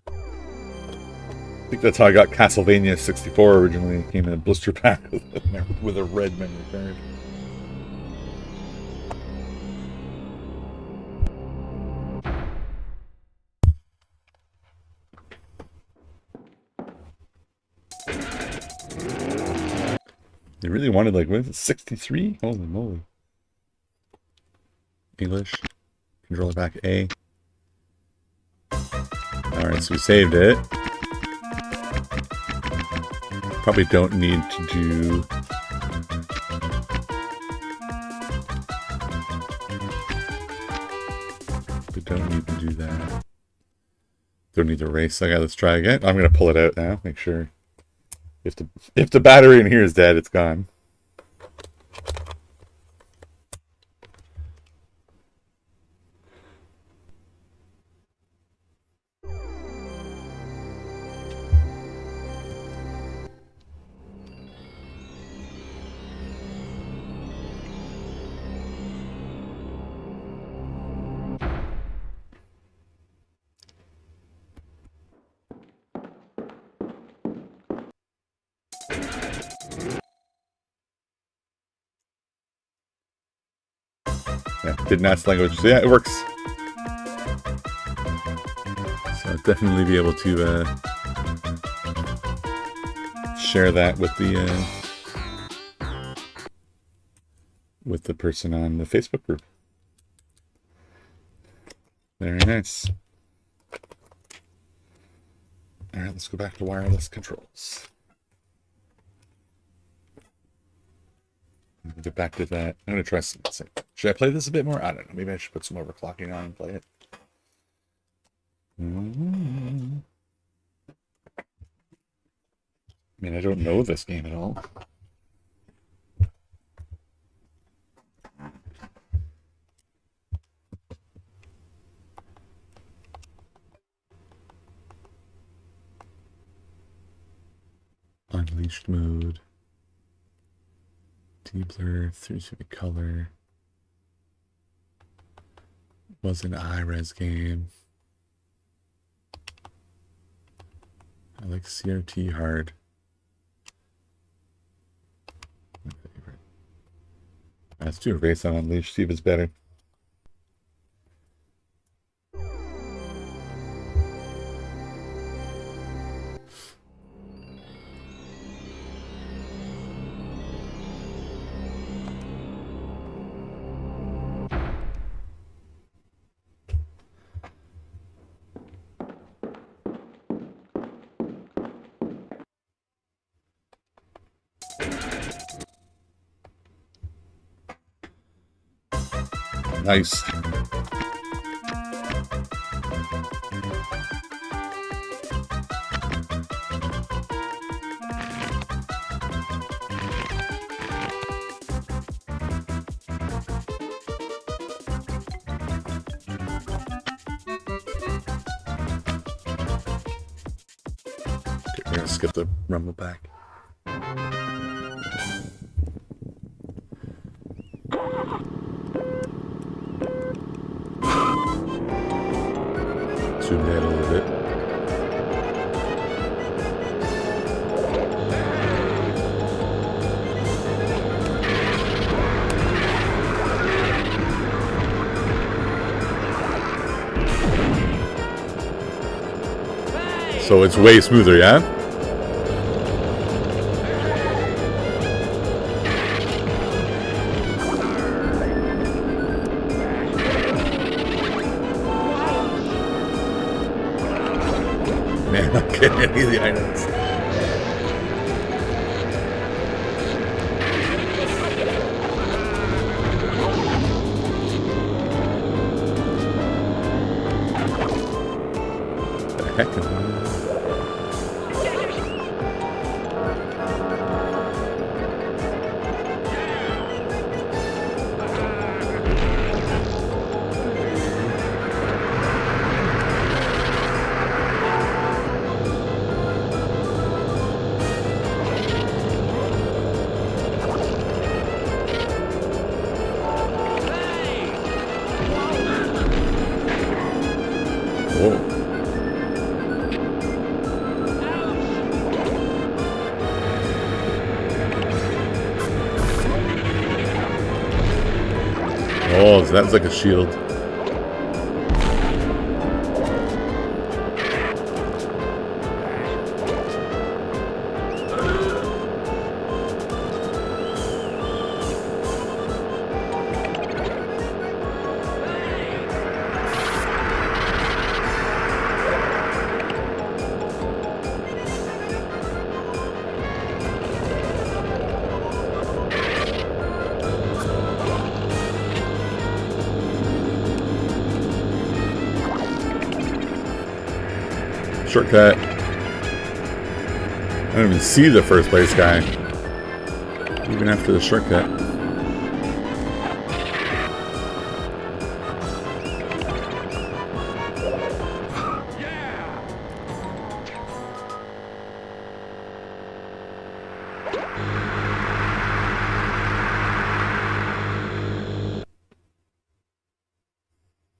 I think that's how I got Castlevania 64 originally. It came in a blister pack with a red memory card. They really wanted, like, what is it, 63? Holy moly. English. Controller back A. Alright, so we saved it. Probably don't need to do... We don't need to do that. Don't need to erase. Okay, let's try again. I'm going to pull it out now. Make sure. If the battery in here is dead, it's gone. Yeah, did not language. So yeah, it works. So I'll definitely be able to share that with the person on the Facebook group. Very nice. All right, let's go back to wireless controls. We'll get back to that. I'm going to try some. Should I play this a bit more? I don't know. Maybe I should put some overclocking on and play it. I mean, I don't know this game at all. Unleashed mode. Deblur, 360 color. Was an iRes game. I like CRT hard. My favorite. Let's do a race on Unleashed, see if it's better. Nice. Okay, we're gonna skip the rumble pack. Zoom in a little bit. So it's way smoother, yeah? Man, I'm not getting any of the items. The heck? Oh, so that's like a shield. Shortcut. I don't even see the first place guy. Even after the shortcut.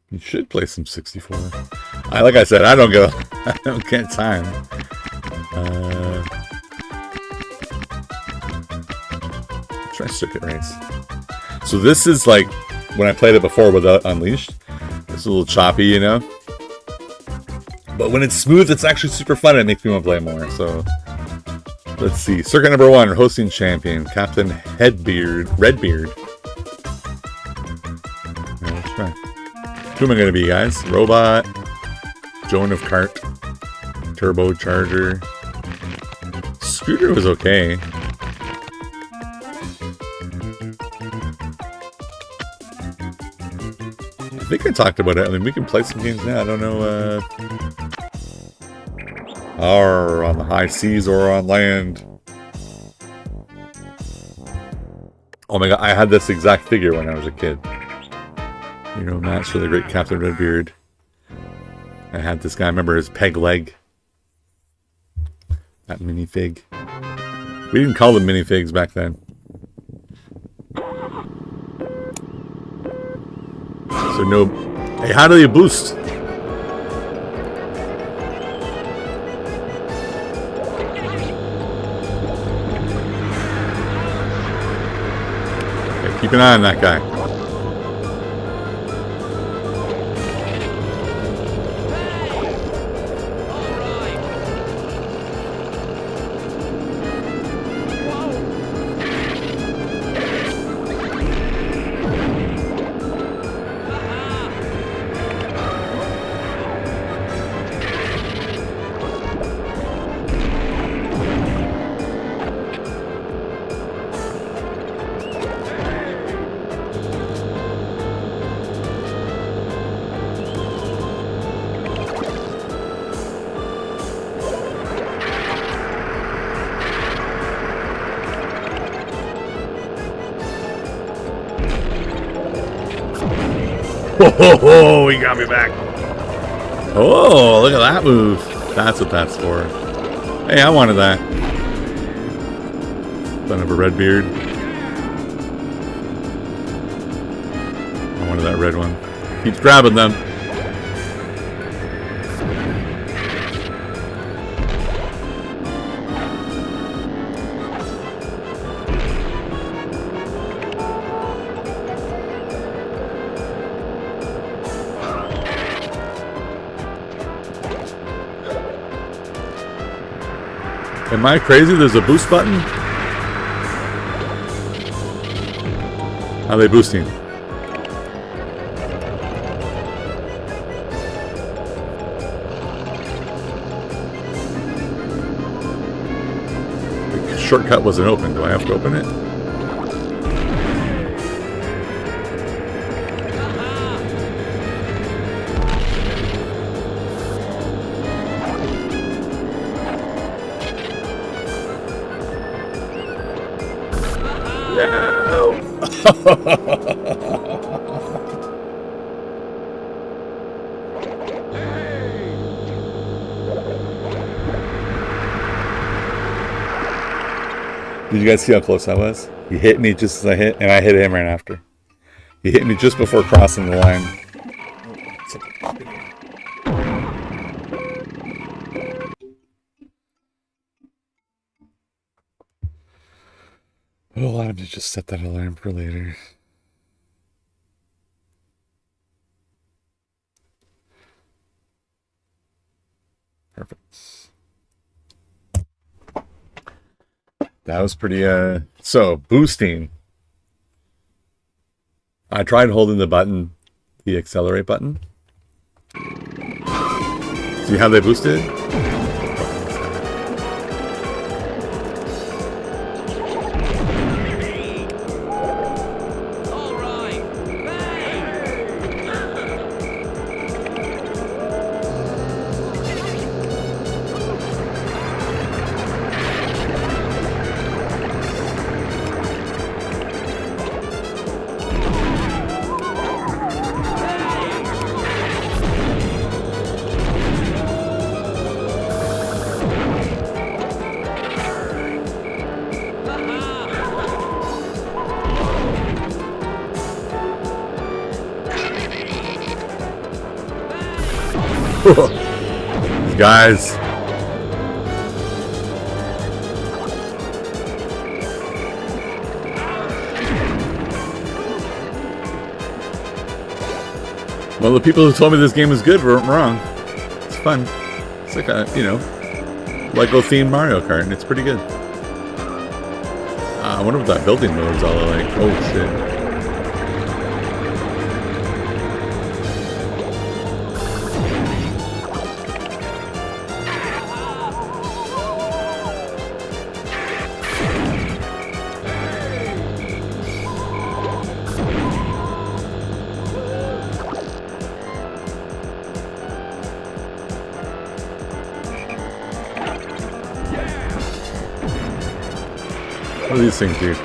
You should play some 64. Like I said, I don't get time. Try circuit race. So this is like when I played it before without Unleashed. It's a little choppy, you know. But when it's smooth, it's actually super fun. It makes me want to play more. So let's see. Circuit number 1, hosting champion, Captain Redbeard. Let's try. Who am I going to be, guys? Robot, Joan of Cart, Turbocharger. Scooter was okay. I think I talked about it. I mean, we can play some games now. I don't know. Or on the high seas or on land. Oh my god, I had this exact figure when I was a kid. You know, match for the great Captain Redbeard. I had this guy, I remember his peg leg. That minifig. We didn't call them minifigs back then. So no... Hey, how do you boost? Okay, keep an eye on that guy. Oh, he got me back. Oh, look at that move. That's what that's for. Hey, I wanted that. Son of a red beard. I wanted that red one. Keeps grabbing them. Am I crazy? There's a boost button? How are they boosting? The shortcut wasn't open. Do I have to open it? Did you guys see how close I was? He hit me just as I hit, and I hit him right after. He hit me just before crossing the line. Oh, I'm to just set that alarm for later. Perfect. That was pretty, so, boosting. I tried holding the button, the accelerate button. See how they boosted? These guys. Well, the people who told me this game was good weren't wrong. It's fun. It's like a, you know, Lego-themed Mario Kart, and it's pretty good. I wonder what that building mode is all like. Oh, shit. What do these things do?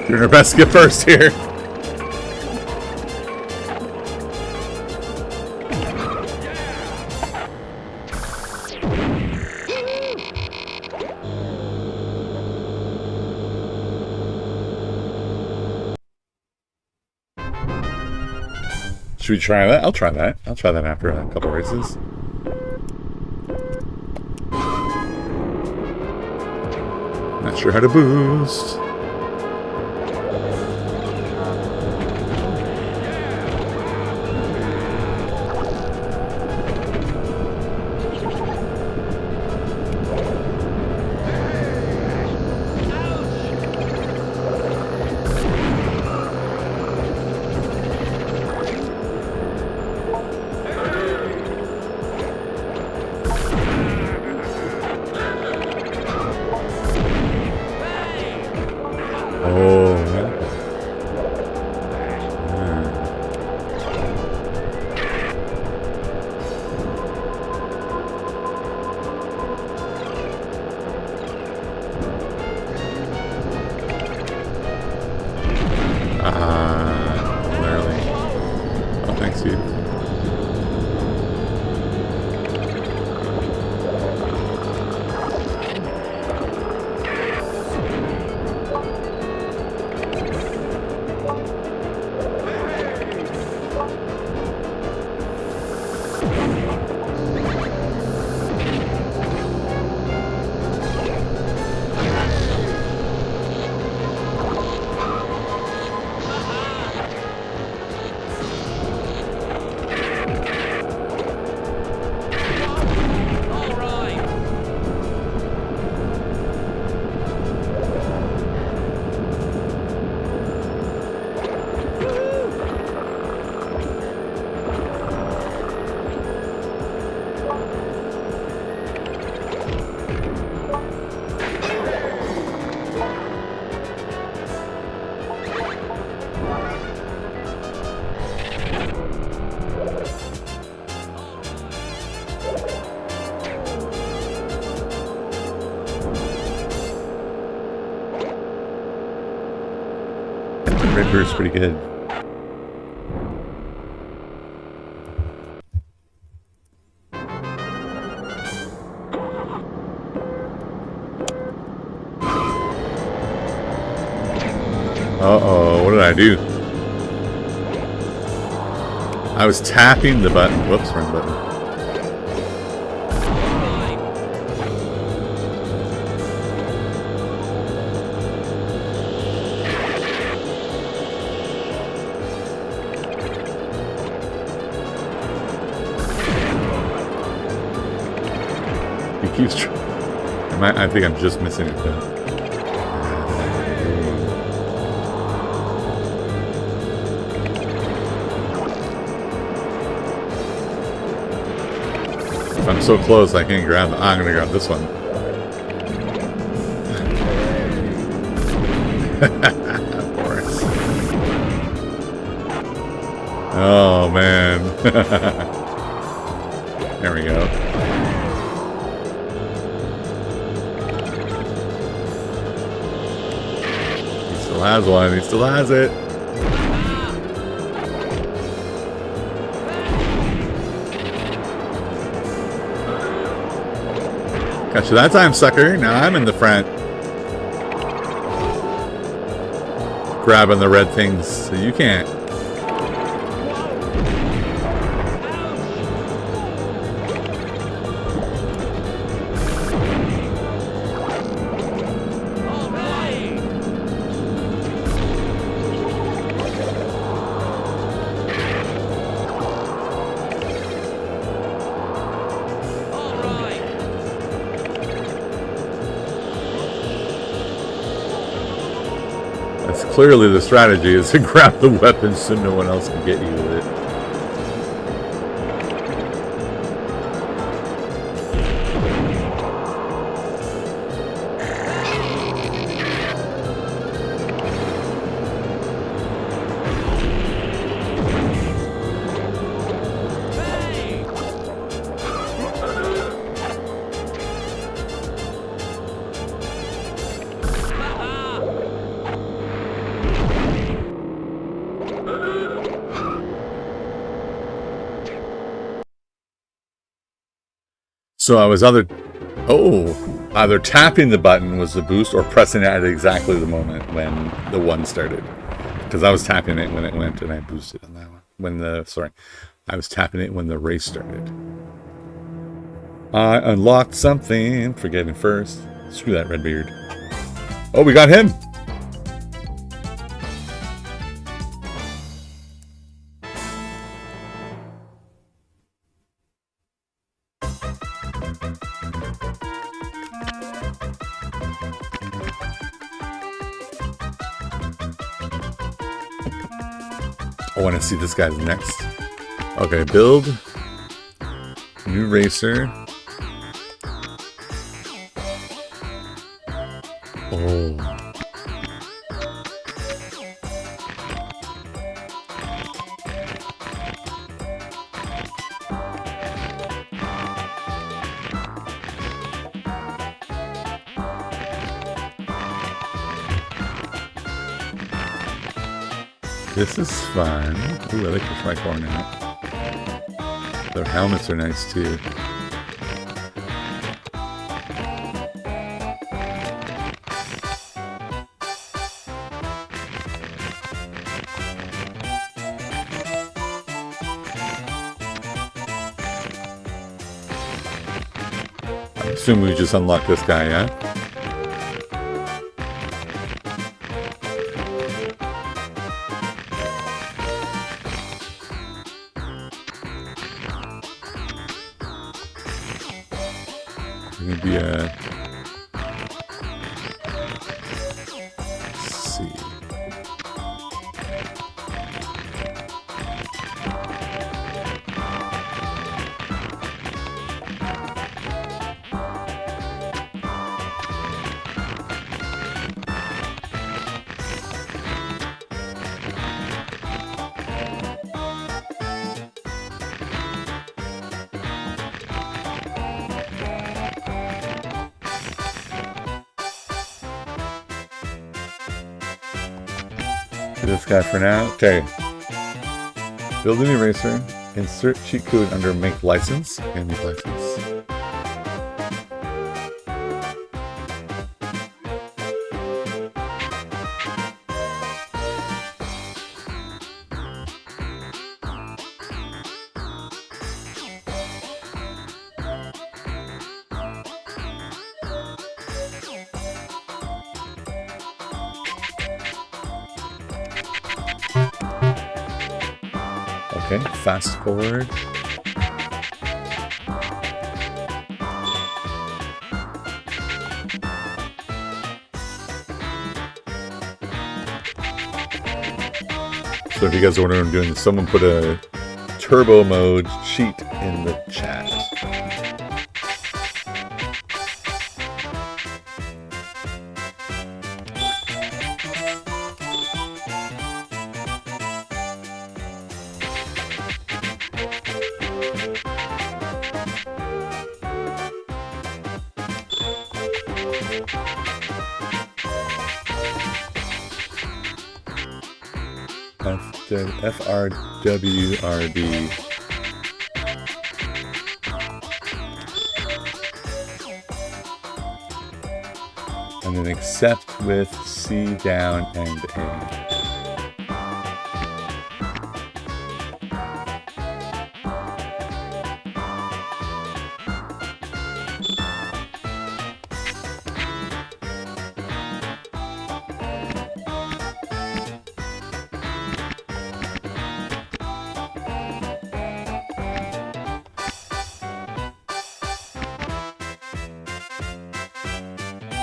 Doing our best to get first here. Should we try that? I'll try that. I'll try that after a couple races. Not sure how to boost. Literally. Oh, thanks, dude. Ripper's pretty good. Uh-oh, what did I do? I was tapping the button. Whoops, wrong button. I think I'm just missing it though. I'm so close I can't grab them. I'm gonna grab this one. Of course. Oh man. There we go. He still has one. He still has it. Gotcha that time, sucker. Now I'm in the front. Grabbing the red things so you can't. Clearly the strategy is to grab the weapons so no one else can get you with it. So I was either tapping the button was the boost or pressing it at exactly the moment when the one started. Because I was tapping it when it went and I boosted on that one. I was tapping it when the race started. I unlocked something. Forgetting first. Screw that Redbeard. Oh, we got him! I want to see this guy's next. Okay, build. New racer. Oh. This is fun. Ooh, I like this my car now. Their helmets are nice too. I assume we just unlocked this guy, yeah? Maybe let's see. This guy for now. Okay. Build a new racer. Insert cheat code under make license and make license. Okay, fast forward. So if you guys are wondering what I'm doing, someone put a turbo mode cheat in the chat. FRWRD. And then accept with C down and A.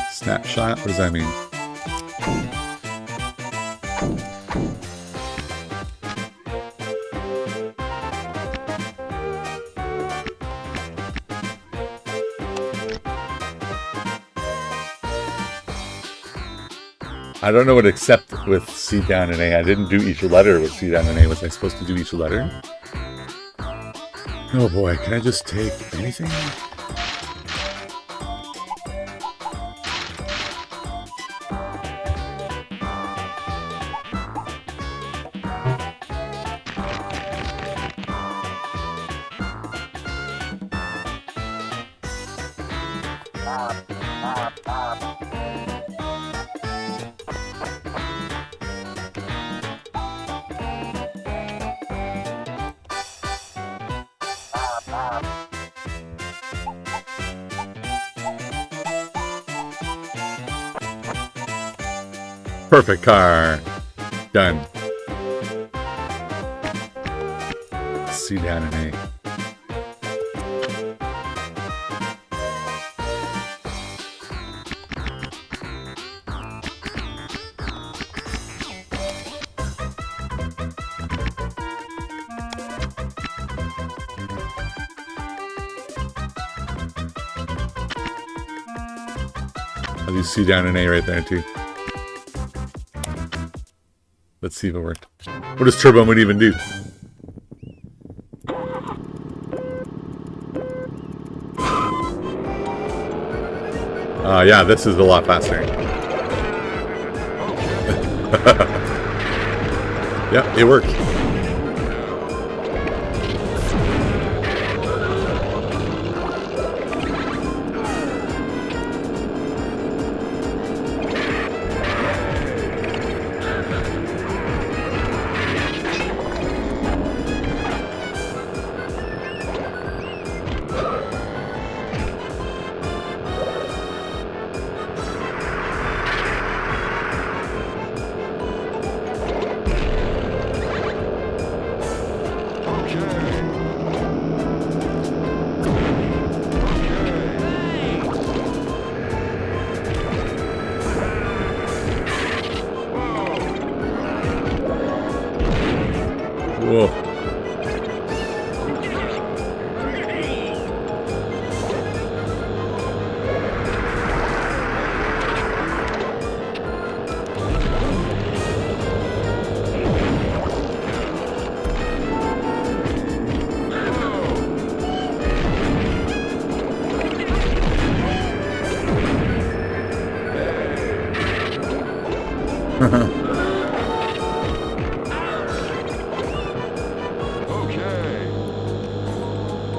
Snapshot? What does that mean? I don't know what accept with C down and A. I didn't do each letter with C down and A. Was I supposed to do each letter? Oh boy, can I just take anything? Perfect car. Done. C down and A. I'll do C down and A right there too. Let's see if it worked. What does turbo mode even do? Yeah, this is a lot faster. Yep, it worked. Whoa.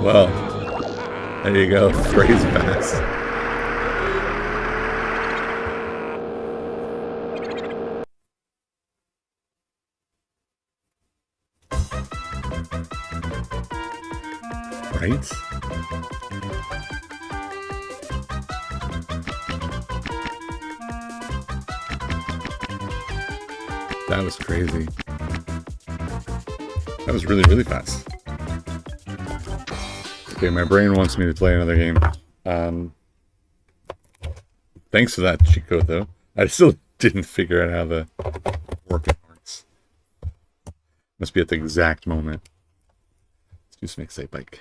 Well, there you go. Crazy fast. Right? That was crazy. That was really, really fast. Okay, my brain wants me to play another game. Thanks for that cheat code, though. I still didn't figure out how the working works. Must be at the exact moment. Let's do some Excite Bike.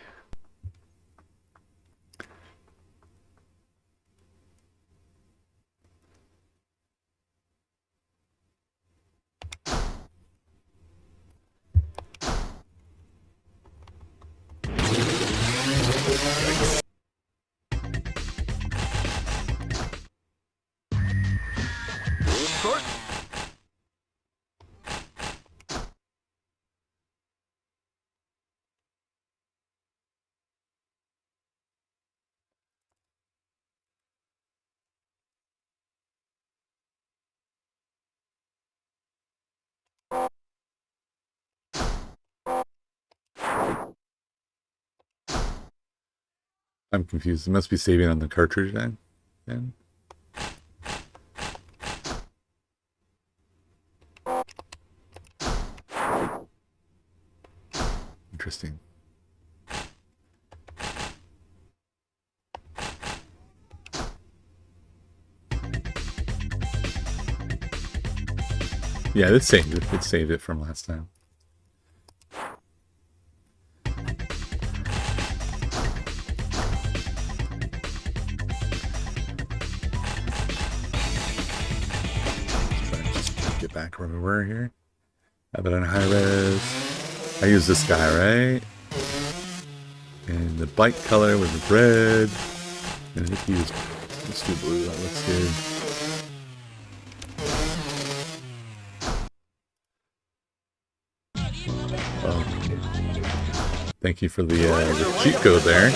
I'm confused. It must be saving on the cartridge then. Interesting. Yeah, it saved it. It saved it from last time. Get back where we were here. Have it on high res. I use this guy, right? And the bike color was red. And I think he was, let's do blue. That looks good. Oh. Thank you for the cheat code there.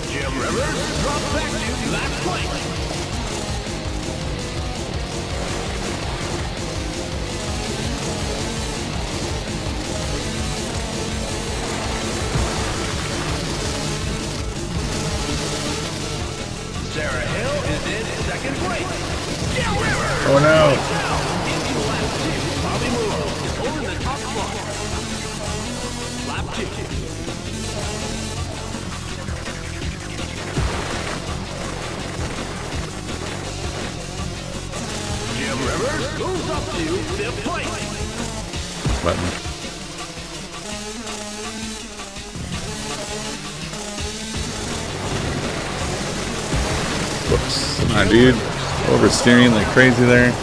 Jim Rivers drops back to last place. Sarah Hill is in second place. Jim Rivers. Oh no. In the last two, Bobby Moore is holding the top spot. Lap 2. Jim Rivers moves up to 5th place. Button. Whoops. Come on, dude. Oversteering like crazy there.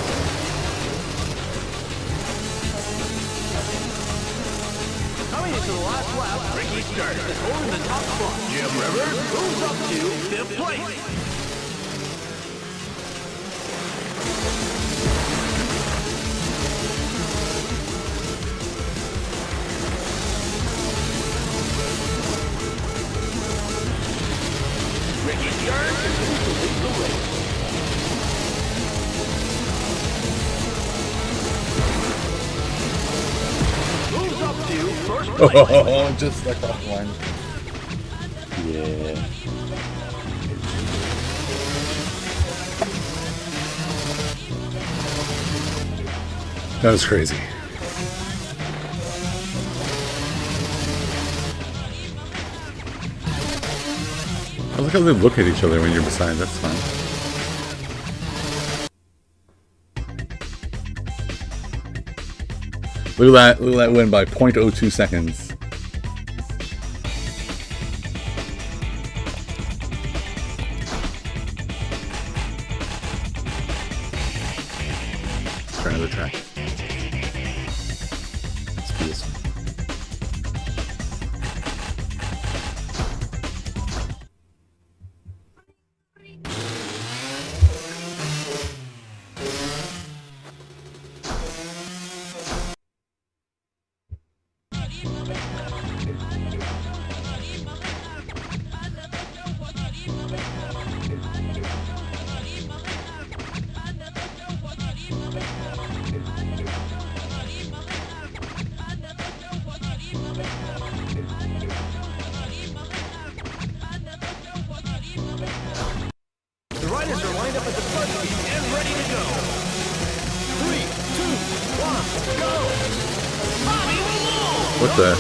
Oh, just like offline. Yeah. That was crazy. I like how they look at each other when you're beside. That's fine. Look at that win by 0.02 seconds. Let's try another track. Let's do this one. What the?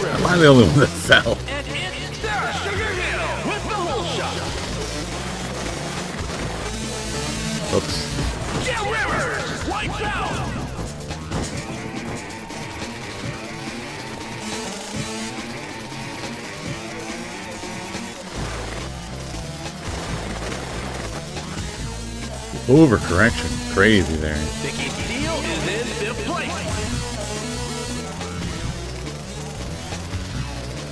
Am I the only one that fell? And it's Sarah Sugar Hill with the whole shot. Oops. Jim Rivers wipes out. Overcorrection. Crazy there. Vicky Steele is in 5th place.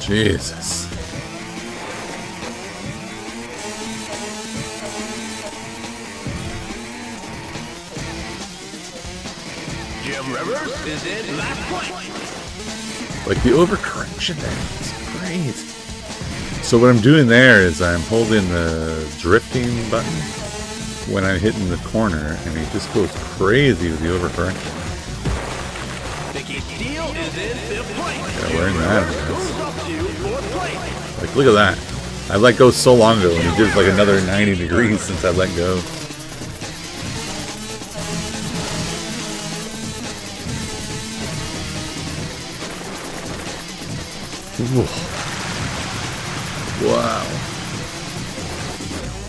Jesus. Jim Rivers is in last place. Like the overcorrection there. It's crazy. So what I'm doing there is I'm holding the drifting button when I'm hitting the corner, and it just goes crazy with the overcorrection. Gotta learn that. Like, look at that. I let go so long ago, and it did like another 90 degrees since I let go. Ooh. Wow.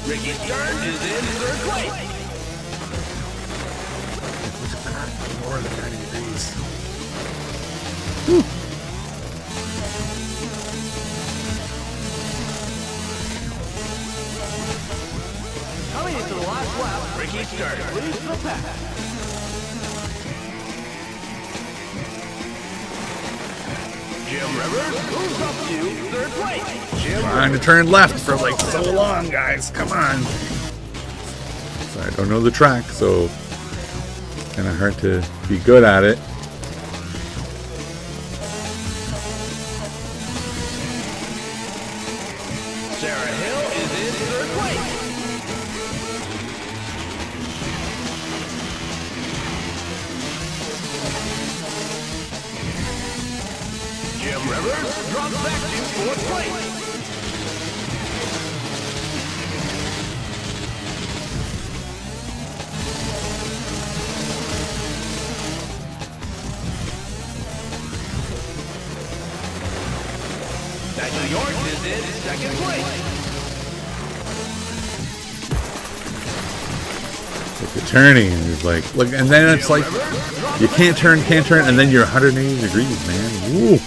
Ricky Stern is in third place. More than 90 degrees. Coming into the last lap, Ricky Stern leads the pack. Jim Rivers moves up to third place. Trying to turn left for like so long, guys. Come on. So I don't know the track, so kind of hard to be good at it. Sarah Hill is in third place. Jim Rivers drops back to fourth place. New York is in second place. Like the turning is like, look, and then it's like you can't turn, and then you're 180 degrees, man. Woo! I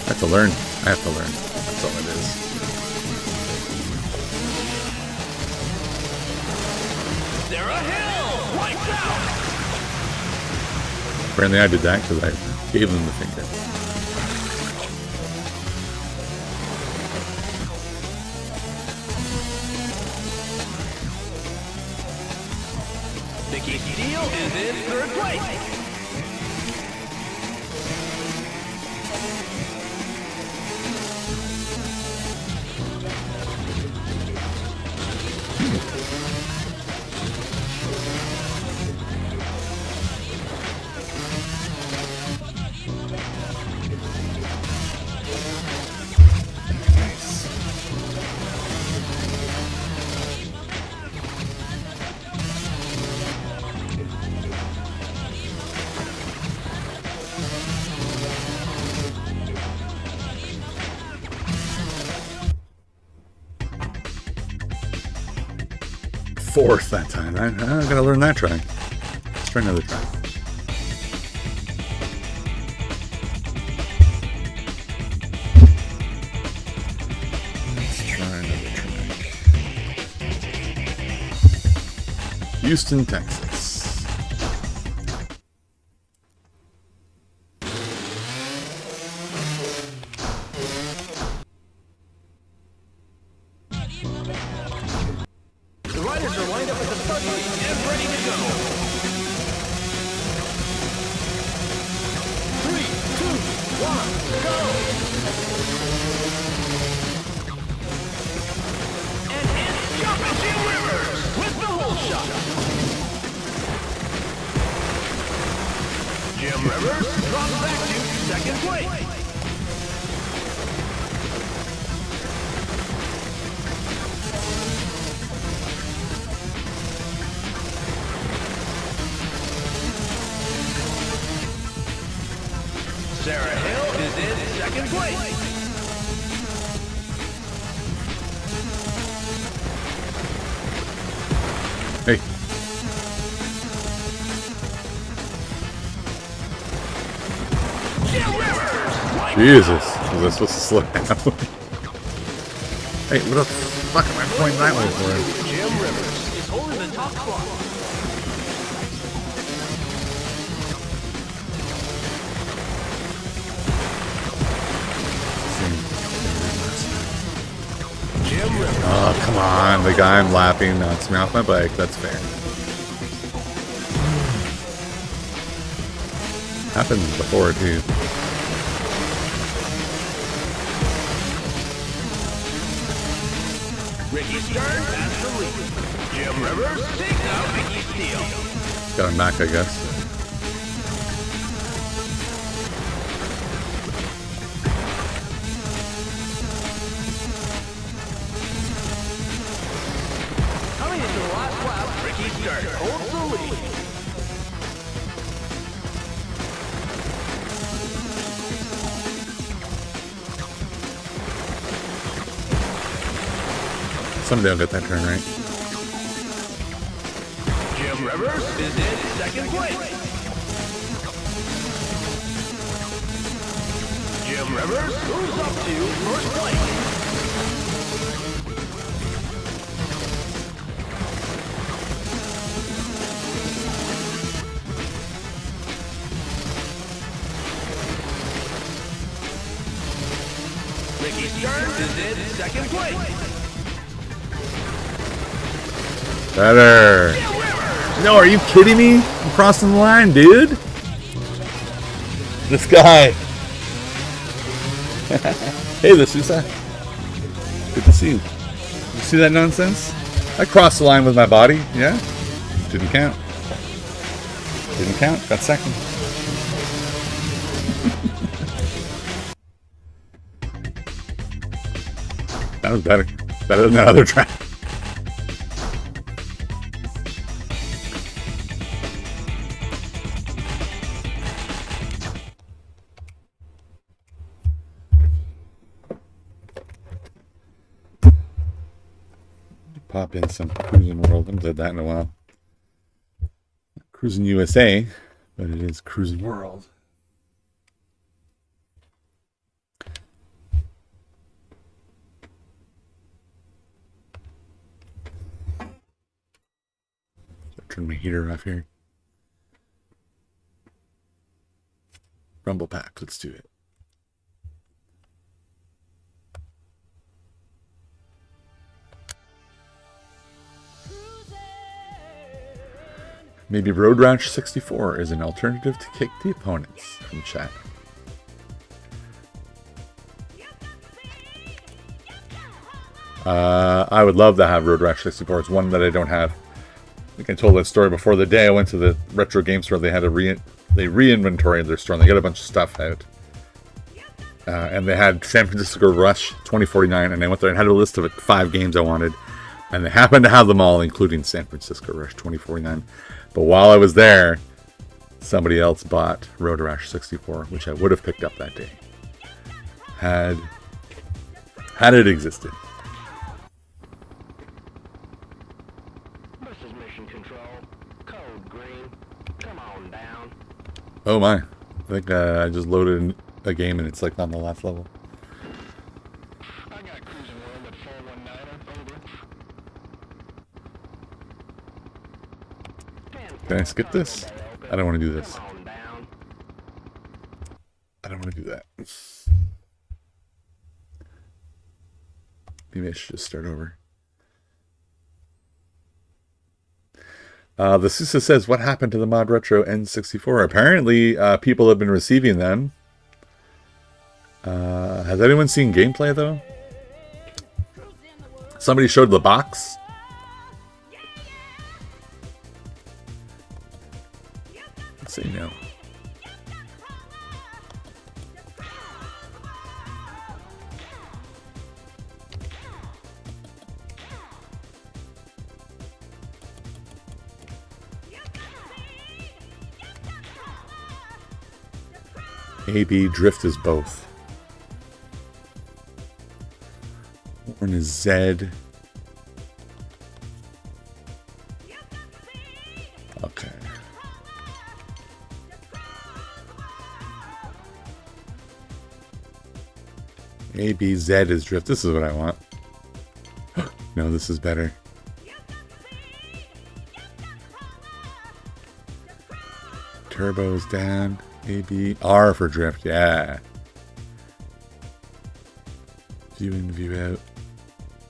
have to learn. I have to learn. That's all it is. Sarah Hill wipes out. Apparently, I did that because I gave them the finger. Nikki Steele is in third place. Fourth that time. I gotta learn that track. Let's try another track. Let's try another track. Houston, Texas. Jim Rivers drops back to second place. Sarah Hill is in second place. Hey. Jesus, was I supposed to slow down? Hey, what the fuck am I pointing that way for? Jim Rivers is holding the top spot. Jim Rivers. Oh, come on. The guy I'm lapping knocks me off my bike. That's fair. Happened before, too. Stern has the lead. Jim Rivers takes out Mickey Steele. Got him back, I guess. Coming into the last lap, Ricky Stern holds the lead. Someday I'll get that turn right. Jim Rivers is in second place. Jim Rivers moves up to first place. Ricky Stern is in second place. Better. No, are you kidding me? I'm crossing the line, dude. This guy. Hey, Lasusa. Good to see you. You see that nonsense? I crossed the line with my body. Yeah. Didn't count. Didn't count. Got second. That was better. Better than that other track. Pop in some Cruising World. I haven't did that in a while. Cruising USA, but it is Cruising World. Turn my heater off here. Rumble Pack, let's do it. Maybe Road Rash 64 is an alternative to kick the opponents from chat. I would love to have Road Rash 64. It's one that I don't have. I think I told that story before the day I went to the retro game store. They had they re-inventoried their store and they got a bunch of stuff out. And they had San Francisco Rush 2049, and I went there and had a list of 5 games I wanted. And they happened to have them all, including San Francisco Rush 2049. But while I was there, somebody else bought Road Rash 64, which I would have picked up that day. Had it existed. This is Mission Control. Code green. Come on down. Oh my. I think I just loaded a game and it's like on the last level. I got Cruising World at 419. Over. Can I skip this? I don't want to do this. I don't want to do that. Maybe I should just start over. The Susa says, what happened to the Mod Retro N64? Apparently, people have been receiving them. Has anyone seen gameplay, though? Somebody showed the box. Let's say no. AB Drift is both. Horn is Z. Okay. ABZ is drift. This is what I want. No, this is better. Turbo is down. AB R for drift. Yeah. View in, view out.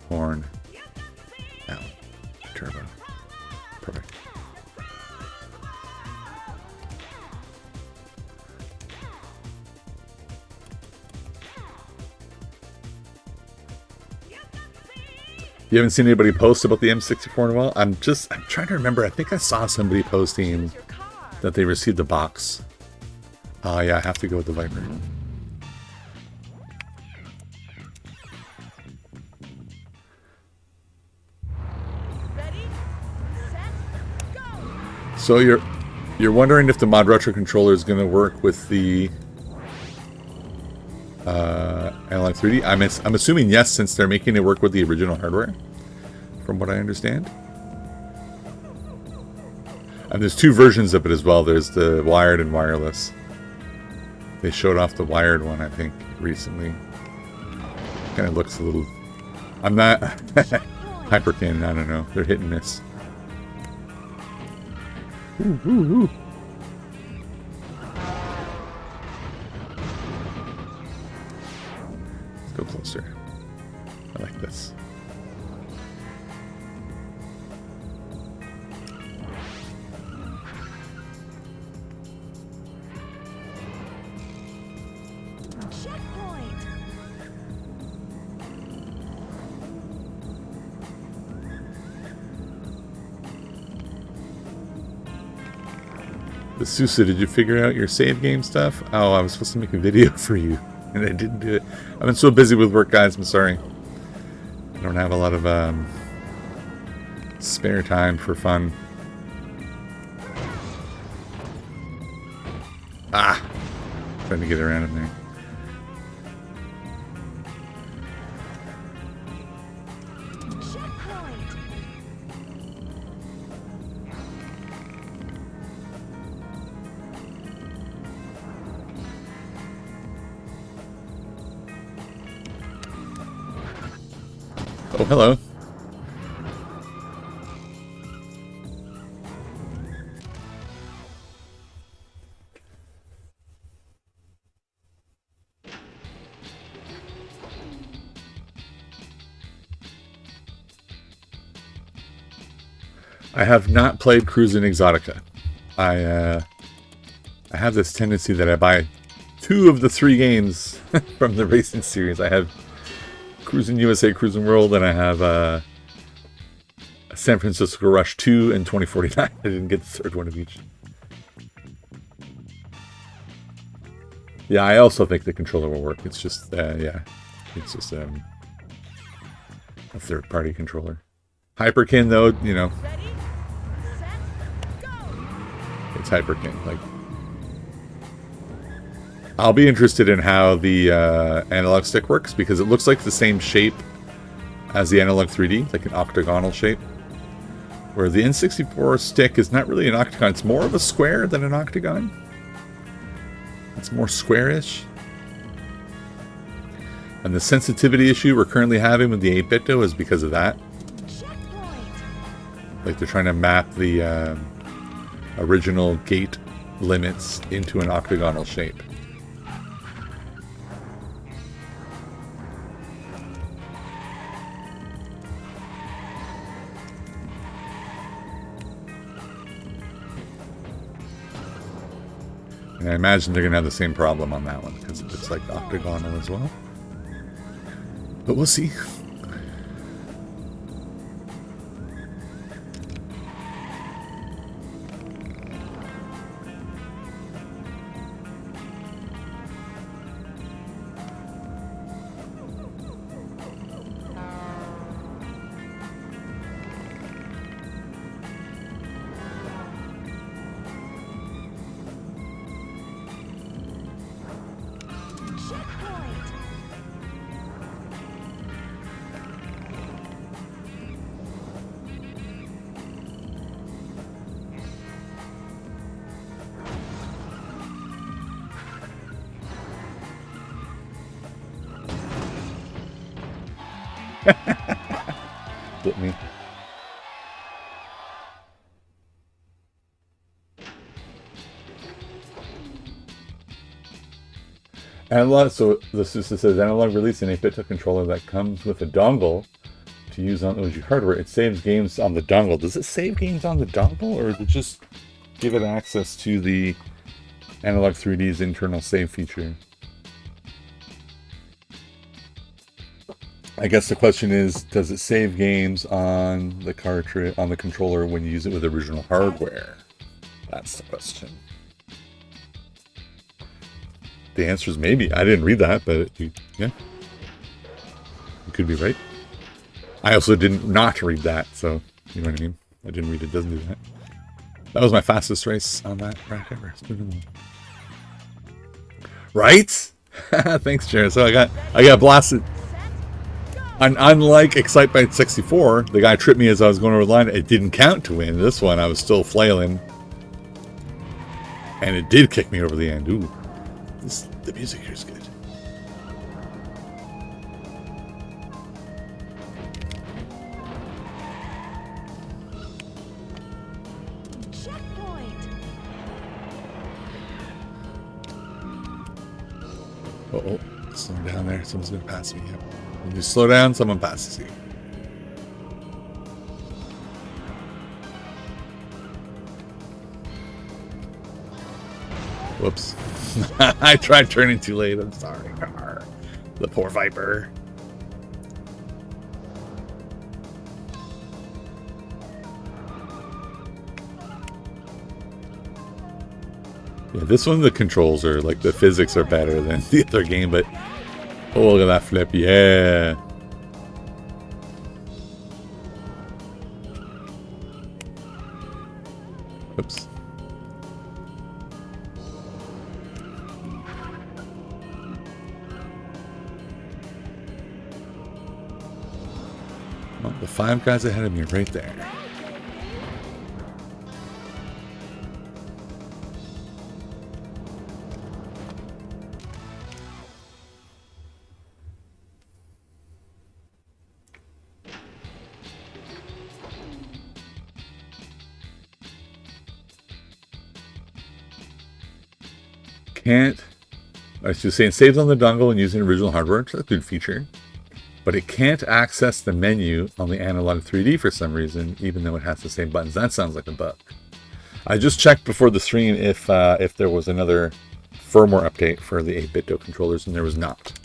Horn. Out. Turbo. Perfect. You haven't seen anybody post about the M64 in a while? I'm trying to remember. I think I saw somebody posting that they received the box. Oh yeah, I have to go with the Viper. So you're wondering if the Mod Retro controller is going to work with the Analogue 3D? I'm assuming yes, since they're making it work with the original hardware, from what I understand. And there's two versions of it as well. There's the wired and wireless. They showed off the wired one, I think, recently. Kind of looks a little... I'm not... Hyperkin, I don't know. They're hit and miss. Ooh, ooh, ooh. Let's go closer. I like this. The Sousa, did you figure out your save game stuff? Oh, I was supposed to make a video for you, and I didn't do it. I've been so busy with work, guys. I'm sorry. I don't have a lot of spare time for fun. Ah! Trying to get around in there. Oh, hello. I have not played Cruisin' Exotica. I have this tendency that I buy 2 of the 3 games from the racing series. I have Cruisin' USA, Cruisin' World, and I have San Francisco Rush 2 and 2049. I didn't get the 3rd one of each. Yeah, I also think the controller will work. It's just, yeah, it's just a third-party controller. Hyperkin, though, you know, it's Hyperkin. Like, I'll be interested in how the analog stick works, because it looks like the same shape as the Analogue 3D, like an octagonal shape. Where the N64 stick is not really an octagon, it's more of a square than an octagon. It's more squarish. And the sensitivity issue we're currently having with the 8-bit though is because of that. Like they're trying to map the original gate limits into an octagonal shape. And I imagine they're going to have the same problem on that one, because it's like octagonal as well. But we'll see. Get me. Analog, so the Sousa says Analogue released an 8-bit controller that comes with a dongle to use on OG hardware. It saves games on the dongle. Does it save games on the dongle, or does it just give it access to the Analogue 3D's internal save feature? I guess the question is, does it save games on the cartridge, on the controller when you use it with original hardware? That's the question. The answer is maybe. I didn't read that, but yeah, you could be right. I also didn't not read that, so you know what I mean. I didn't read it. Doesn't do that. That was my fastest race on that track ever. Right? Thanks, Jared. So I got blasted. And unlike Excite by 64, the guy tripped me as I was going over the line. It didn't count to win. This one, I was still flailing, and it did kick me over the end. Ooh, the music here is good. Uh-oh, slow down there. Someone's going to pass me. Yep. When you slow down, someone passes you. Whoops. I tried turning too late. I'm sorry. The poor Viper. Yeah, this one, the controls are, like, the physics are better than the other game, but... Oh, look at that flip. Yeah. Oops. Well, the 5 guys ahead of me right there. Can't, I was just saying, saves on the dongle and using original hardware. It's a good feature, but it can't access the menu on the Analogue 3D for some reason, even though it has the same buttons. That sounds like a bug. I just checked before the stream if there was another firmware update for the 8-bit controllers, and there was not.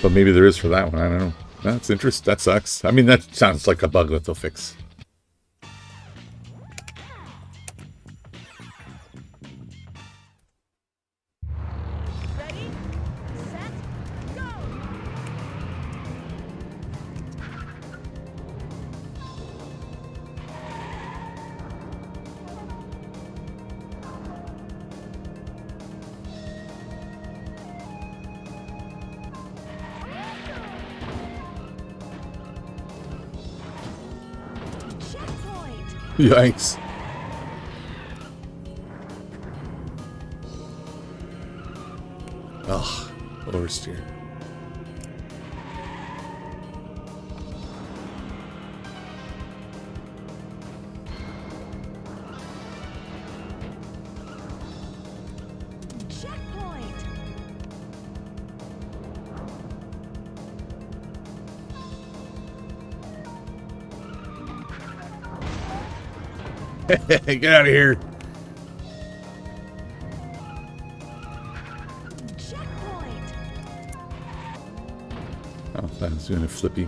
But maybe there is for that one. I don't know. That's interesting. That sucks. I mean, that sounds like a bug that they'll fix. Yikes. Ugh, oversteer. Get out of here. Checkpoint. Oh, that was doing a flippy.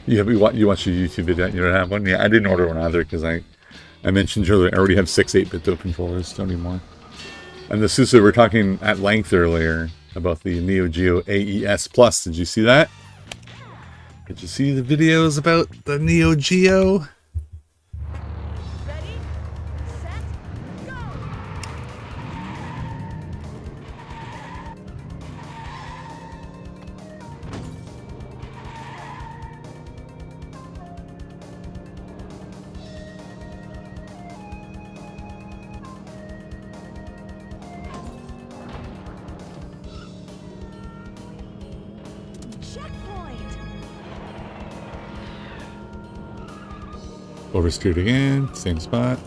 Yeah, you watch your YouTube video. You don't have one? Yeah, I didn't order one either because I mentioned earlier I already have 6 8-bit controllers. Don't need more. And the Susa, we were talking at length earlier about the Neo Geo AES Plus. Did you see that? Did you see the videos about the Neo Geo? Ready, set, go! Oversteered again, same spot.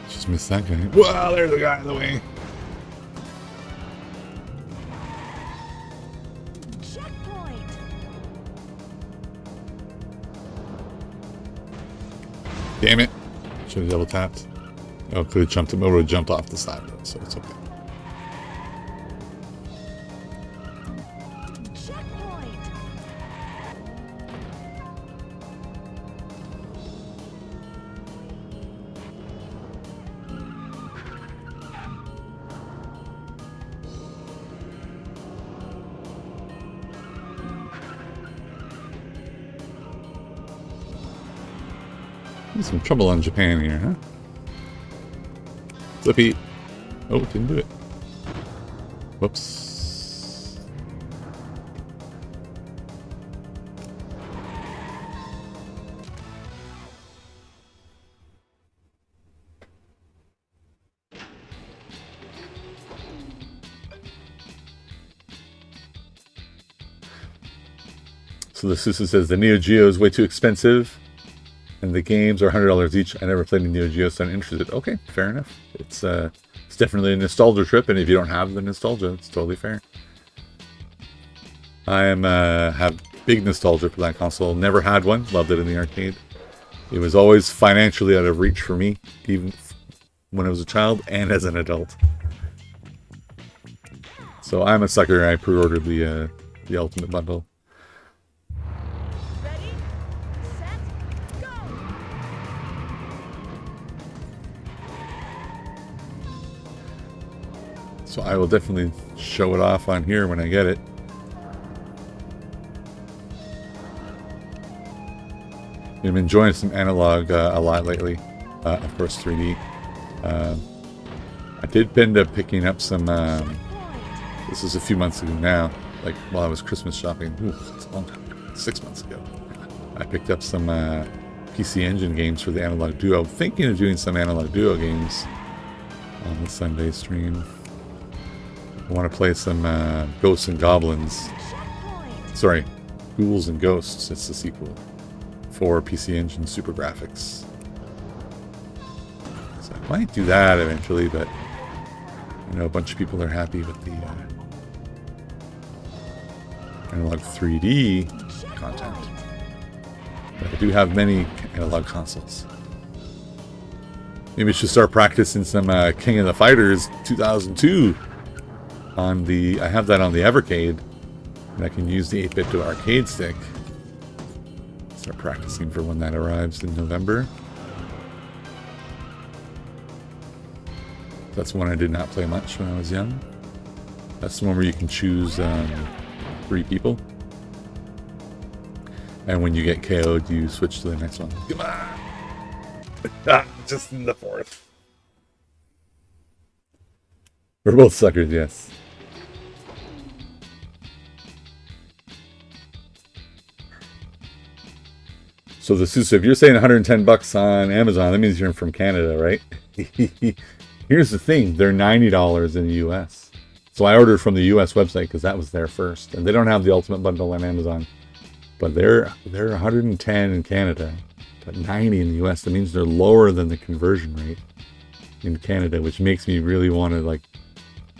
Just missed that guy. Wow, there's a guy in the way. Checkpoint. Damn it. Should have double tapped. Oh, could have jumped him over, jumped off the side, so it's okay. Checkpoint. Some trouble on Japan here, huh? Flippy. Oh, didn't do it. Whoops. So the Susan says the Neo Geo is way too expensive. And the games are $100 each. I never played a Neo Geo, so I'm interested. Okay, fair enough. It's definitely a nostalgia trip, and if you don't have the nostalgia, it's totally fair. I have big nostalgia for that console. Never had one. Loved it in the arcade. It was always financially out of reach for me, even when I was a child and as an adult. So I'm a sucker. I pre-ordered the Ultimate Bundle. Ready, set, go. So I will definitely show it off on here when I get it. I've been enjoying some Analogue a lot lately. Of course, 3D. I did end up picking up some... this is a few months ago now. Like, while I was Christmas shopping. Ooh, it's a long time ago. 6 months ago. I picked up some PC Engine games for the Analogue Duo. I'm thinking of doing some Analogue Duo games on the Sunday stream. I want to play some Ghosts and Goblins. Sorry, Ghouls and Ghosts. It's the sequel for PC Engine Super Graphics. So I might do that eventually, but I know a bunch of people are happy with the Analogue 3D content. But I do have many Analogue consoles. Maybe I should start practicing some King of the Fighters 2002 on the... I have that on the Evercade, and I can use the 8-bit to arcade stick. Start practicing for when that arrives in November. That's one I did not play much when I was young. That's the one where you can choose 3 people. And when you get KO'd, you switch to the next one. Come on! Just in the 4th. We're both suckers, yes. So the Susa, if you're saying 110 bucks on Amazon, that means you're from Canada, right? Here's the thing, they're $90 in the US. So I ordered from the US website because that was there first. And they don't have the Ultimate Bundle on Amazon. But they're 110 in Canada, but 90 in the US. That means they're lower than the conversion rate in Canada, which makes me really want to like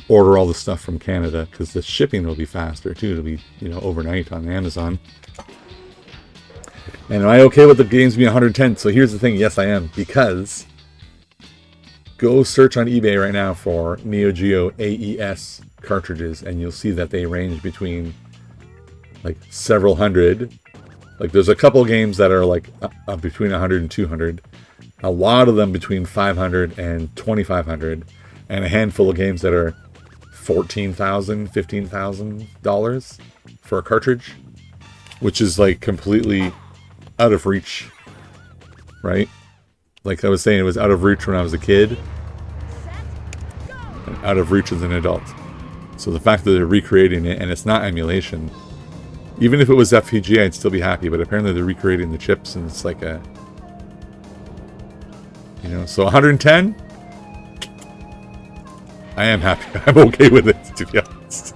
order all the stuff from Canada because the shipping will be faster too. It'll be, you know, overnight on Amazon. And am I okay with the games being 110? So here's the thing. Yes, I am. Because go search on eBay right now for Neo Geo AES cartridges, and you'll see that they range between like several hundred. Like there's a couple games that are like between 100 and 200. A lot of them between 500 and 2,500. And a handful of games that are $14,000, $15,000 for a cartridge. Which is like completely out of reach, right? Like I was saying, it was out of reach when I was a kid, and out of reach as an adult. So the fact that they're recreating it, and it's not emulation, even if it was FPGA, I'd still be happy, but apparently they're recreating the chips, and it's like a, you know, so 110, I am happy. I'm okay with it, to be honest.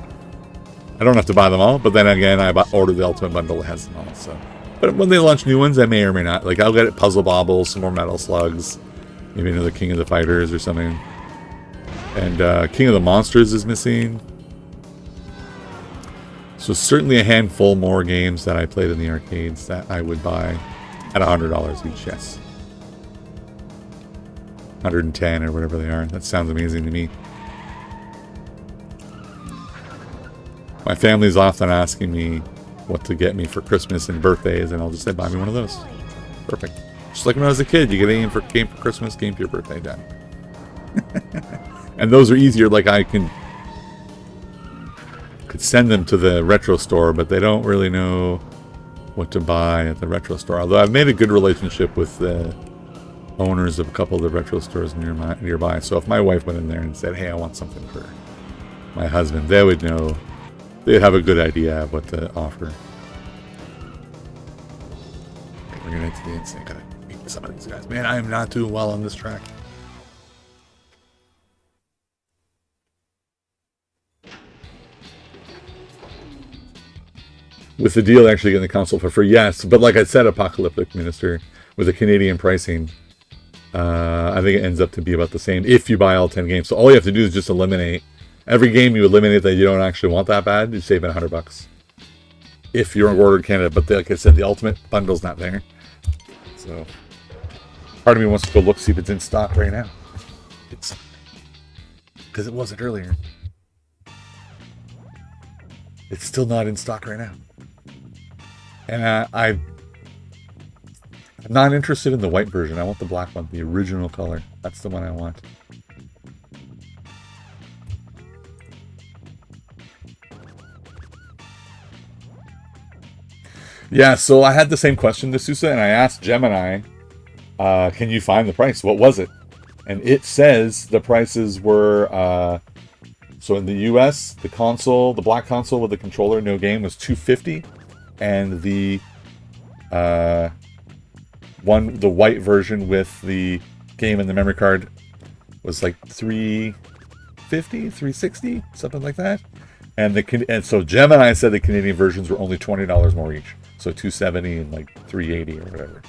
I don't have to buy them all, but then again, ordered the Ultimate Bundle that has them all. So, but when they launch new ones, I may or may not. Like, I'll get Puzzle Bobbles, some more Metal Slugs, maybe another King of the Fighters or something. And King of the Monsters is missing. So certainly a handful more games that I played in the arcades that I would buy at $100 each, yes. 110 or whatever they are. That sounds amazing to me. My family's often asking me what to get me for Christmas and birthdays, and I'll just say, buy me one of those. Perfect. Just like when I was a kid, you get a game for Christmas, game for your birthday, done. And those are easier, like I could send them to the retro store, but they don't really know what to buy at the retro store. Although I've made a good relationship with the owners of a couple of the retro stores nearby. So if my wife went in there and said, hey, I want something for my husband, they would know. They'd have a good idea of what to offer. We're gonna today and say, gotta meet some of these guys. Man, I am not doing well on this track. With the deal actually getting the console for free, yes. But like I said, Apocalyptic Minister, with the Canadian pricing, I think it ends up to be about the same if you buy all 10 games. So all you have to do is just eliminate every game you eliminate that you don't actually want that bad. You save it $100 if you're ordered Canada. But like I said, the Ultimate Bundle's not there. So part of me wants to go look, see if it's in stock right now. It's because it wasn't earlier. It's still not in stock right now. And I'm not interested in the white version. I want the black one, the original color. That's the one I want. Yeah, so I had the same question to Sousa, and I asked Gemini, can you find the price? What was it? And it says the prices were, so in the US, the console, the black console with the controller, no game, was $250, and the white version with the game and the memory card was like $350, $360, something like that. And so Gemini said the Canadian versions were only $20 more each. So $270 and like $380 or whatever.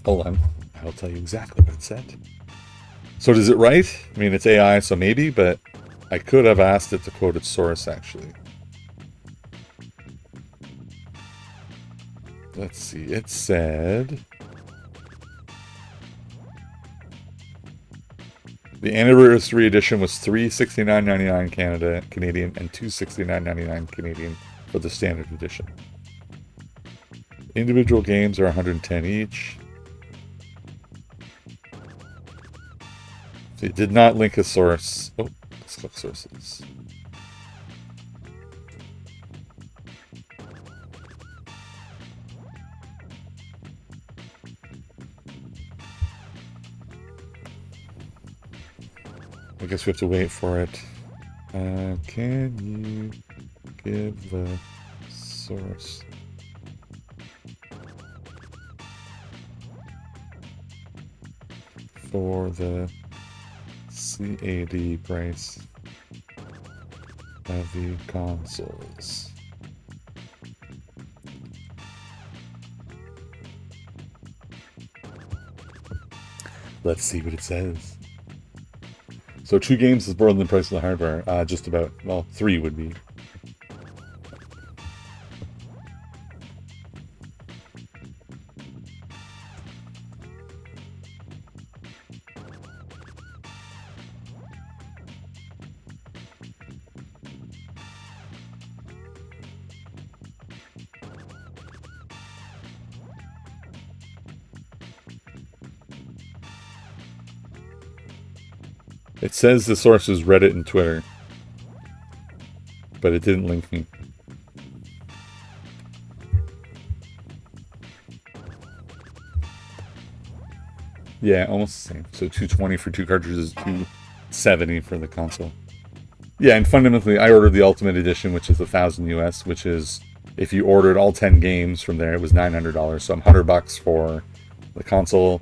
Hold on. I'll tell you exactly what it said. So does it right? I mean, it's AI, so maybe, but I could have asked it to quote its source, actually. Let's see. It said the anniversary edition was $369.99 Canadian and $269.99 Canadian for the standard edition. Individual games are $110 each. It did not link a source. Oh, let's look sources. I guess we have to wait for it. Can you give the source? For the CAD price of the consoles. Let's see what it says. So 2 games is more than the price of the hardware. Just about, well, 3 would be. It says the source is Reddit and Twitter, but it didn't link me. Yeah, almost the same. So $220 for 2 cartridges, $270 for the console. Yeah, and fundamentally, I ordered the Ultimate Edition, which is $1,000 US, which is, if you ordered all 10 games from there, it was $900. So I'm $100 for the console,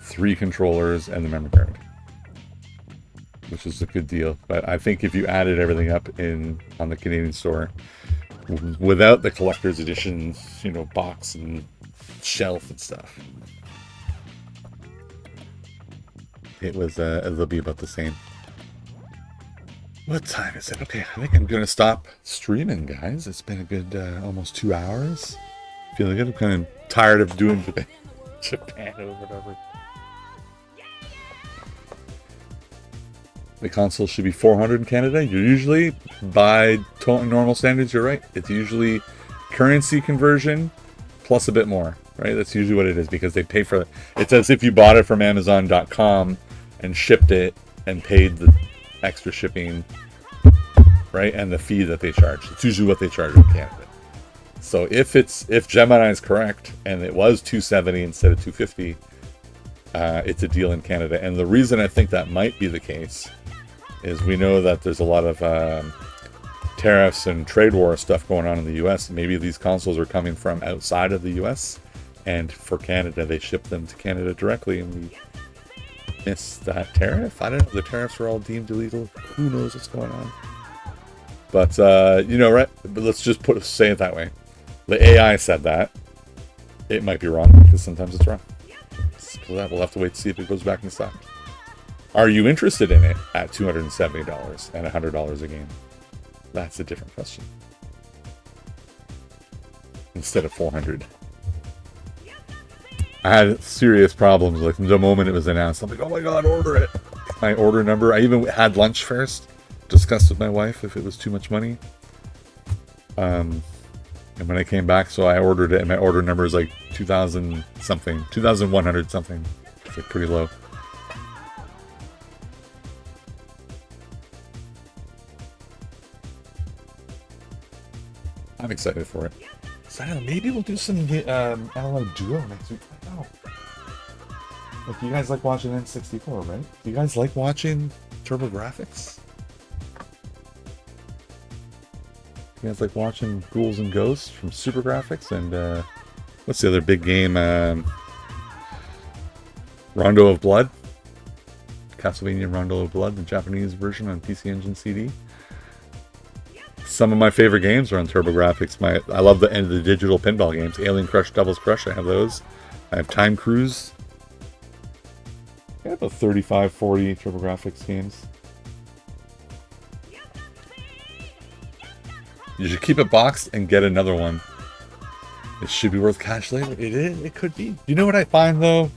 3 controllers, and the memory card. which is a good deal. But I think if you added everything up on the Canadian store, without the collector's edition, you know, box and shelf and stuff, it'll be about the same. What time is it? Okay, I think I'm gonna stop streaming, guys. It's been a good almost 2 hours. Feeling good. I'm kind of tired of doing Japan or whatever. The console should be 400 in Canada. You're usually, by normal standards, you're right. It's usually currency conversion plus a bit more, right? That's usually what it is, because they pay for it. It's as if you bought it from Amazon.com and shipped it and paid the extra shipping, right? And the fee that they charge. It's usually what they charge in Canada. So if Gemini is correct and it was $270 instead of $250, it's a deal in Canada. And the reason I think that might be the case is we know that there's a lot of tariffs and trade war stuff going on in the US. Maybe these consoles are coming from outside of the US, and for Canada they ship them to Canada directly, and we missed that tariff. I don't know, the tariffs were all deemed illegal. Who knows what's going on? But you know, right? But let's just say it that way. The AI said that. It might be wrong, because sometimes it's wrong. So that we'll have to wait to see if it goes back in stock. Are you interested in it at $270 and $100 a game? That's a different question. Instead of $400. I had serious problems. Like the moment it was announced, I'm like, oh my god, order it. My order number. I even had lunch first. Discussed with my wife if it was too much money. And when I came back, so I ordered it, and my order number is like 2,000 something, 2,100 something. It's like pretty low. I'm excited for it. So I don't know, maybe we'll do some Analogue Duo next week. I don't know. Like, you guys like watching N64, right? Do you guys like watching TurboGrafx? You guys like watching Ghouls and Ghosts from Super Graphics? And what's the other big game? Rondo of Blood. Castlevania Rondo of Blood, the Japanese version on PC Engine CD. Some of my favorite games are on TurboGrafx. I love the end of the digital pinball games. Alien Crush, Devil's Crush, I have those. I have Time Cruise. I have about 35, 40 TurboGrafx games. You should keep it boxed and get another one. It should be worth cash later. It is. It could be. You know what I find though?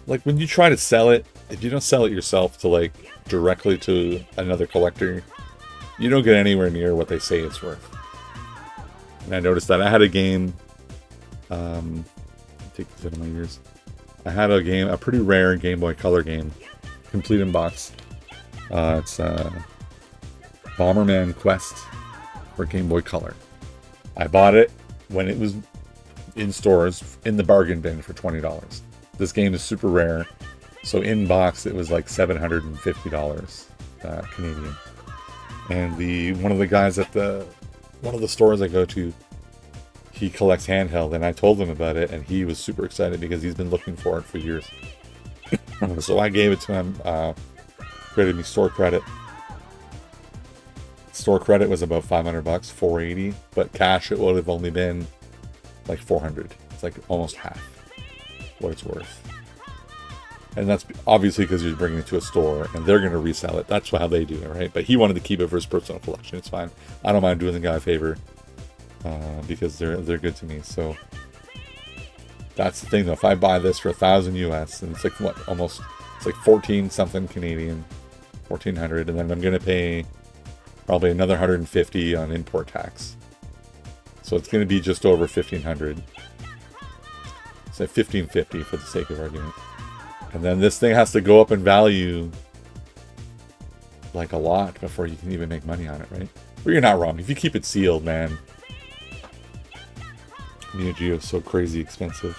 Like when you try to sell it, if you don't sell it yourself to like directly to another collector, you don't get anywhere near what they say it's worth. And I noticed that I had a game. Take this out of my ears. I had a game, a pretty rare Game Boy Color game, complete in box. It's Bomberman Quest for Game Boy Color. I bought it when it was in stores in the bargain bin for $20. This game is super rare, so in box it was like $750 Canadian. And one of the guys at one of the stores I go to, he collects handheld, and I told him about it, and he was super excited because he's been looking for it for years. So I gave it to him, credited me store credit. Store credit was about $500, $480, but cash it would have only been like $400. It's like almost half what it's worth. And that's obviously because you're bringing it to a store and they're going to resell it. That's how they do it, right? But he wanted to keep it for his personal collection. It's fine. I don't mind doing the guy a favor because they're good to me. So that's the thing, though. If I buy this for $1,000 US, and it's like what, almost, it's like 14 something Canadian, 1,400, and then I'm going to pay probably another 150 on import tax. So it's going to be just over 1,500. Say 1,550 for the sake of argument. And then this thing has to go up in value like a lot before you can even make money on it, right? But you're not wrong. If you keep it sealed, man. Neo Geo is so crazy expensive.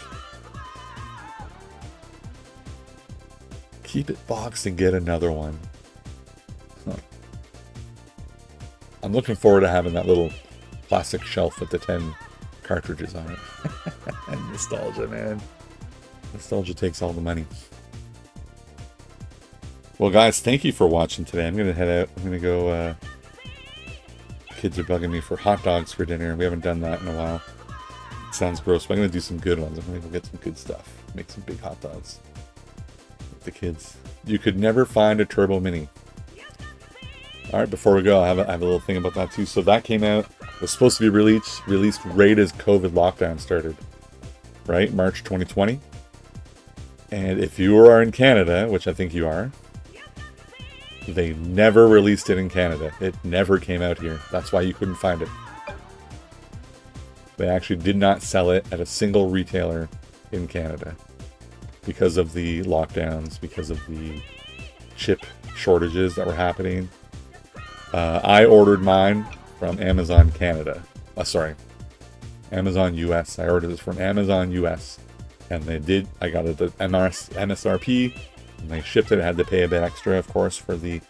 Keep it boxed and get another one. Huh. I'm looking forward to having that little plastic shelf with the 10 cartridges on it. And nostalgia, man. Nostalgia takes all the money. Well, guys, thank you for watching today. I'm going to head out. I'm going to go... kids are bugging me for hot dogs for dinner. We haven't done that in a while. It sounds gross, but I'm going to do some good ones. I'm going to go get some good stuff. Make some big hot dogs with the kids. You could never find a Turbo Mini. All right, before we go, I have a little thing about that too. So that came out. It was supposed to be released right as COVID lockdown started. Right? March 2020. And if you are in Canada, which I think you are, they never released it in Canada. It never came out here. That's why you couldn't find it. They actually did not sell it at a single retailer in Canada because of the lockdowns, because of the chip shortages that were happening. I ordered mine from Amazon Canada. Sorry, Amazon US. I ordered this from Amazon US. And they did. I got it at MSRP. And they shipped it. I had to pay a bit extra, of course, for the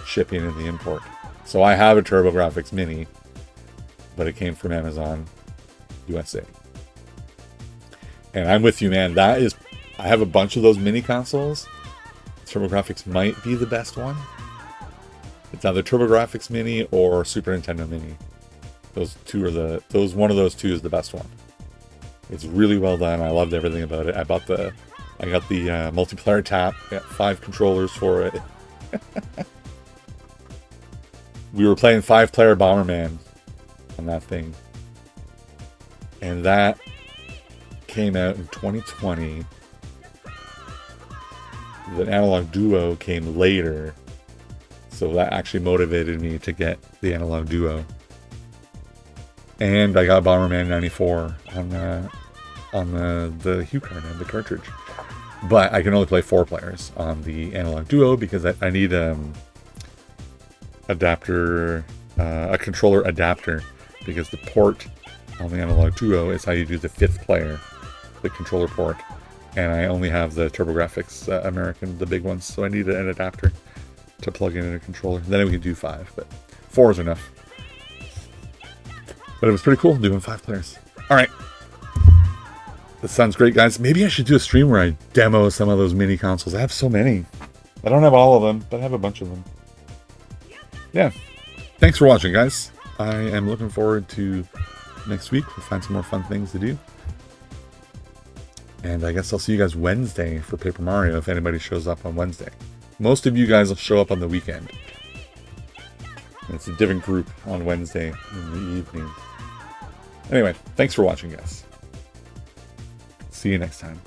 shipping and the import. So I have a TurboGrafx Mini, but it came from Amazon USA. And I'm with you, man. That is, I have a bunch of those mini consoles. TurboGrafx might be the best one. It's either TurboGrafx Mini or Super Nintendo Mini. Those two are one of those two is the best one. It's really well done. I loved everything about it. I got the multiplayer tap. I got 5 controllers for it. We were playing 5-player Bomberman on that thing. And that came out in 2020. The Analogue Duo came later. So that actually motivated me to get the Analogue Duo. And I got Bomberman 94 on the Hue card and the cartridge. But I can only play 4 players on the Analogue Duo because I need a controller adapter, because the port on the Analogue Duo is how you do the 5th player, the controller port. And I only have the TurboGrafx American, the big ones, so I need an adapter to plug in a controller. Then we can do 5, but 4 is enough. But it was pretty cool doing 5 players. All right. This sounds great, guys. Maybe I should do a stream where I demo some of those mini consoles. I have so many. I don't have all of them, but I have a bunch of them. Yeah. Thanks for watching, guys. I am looking forward to next week. We'll find some more fun things to do. And I guess I'll see you guys Wednesday for Paper Mario if anybody shows up on Wednesday. Most of you guys will show up on the weekend. And it's a different group on Wednesday in the evening. Anyway, thanks for watching, guys. See you next time.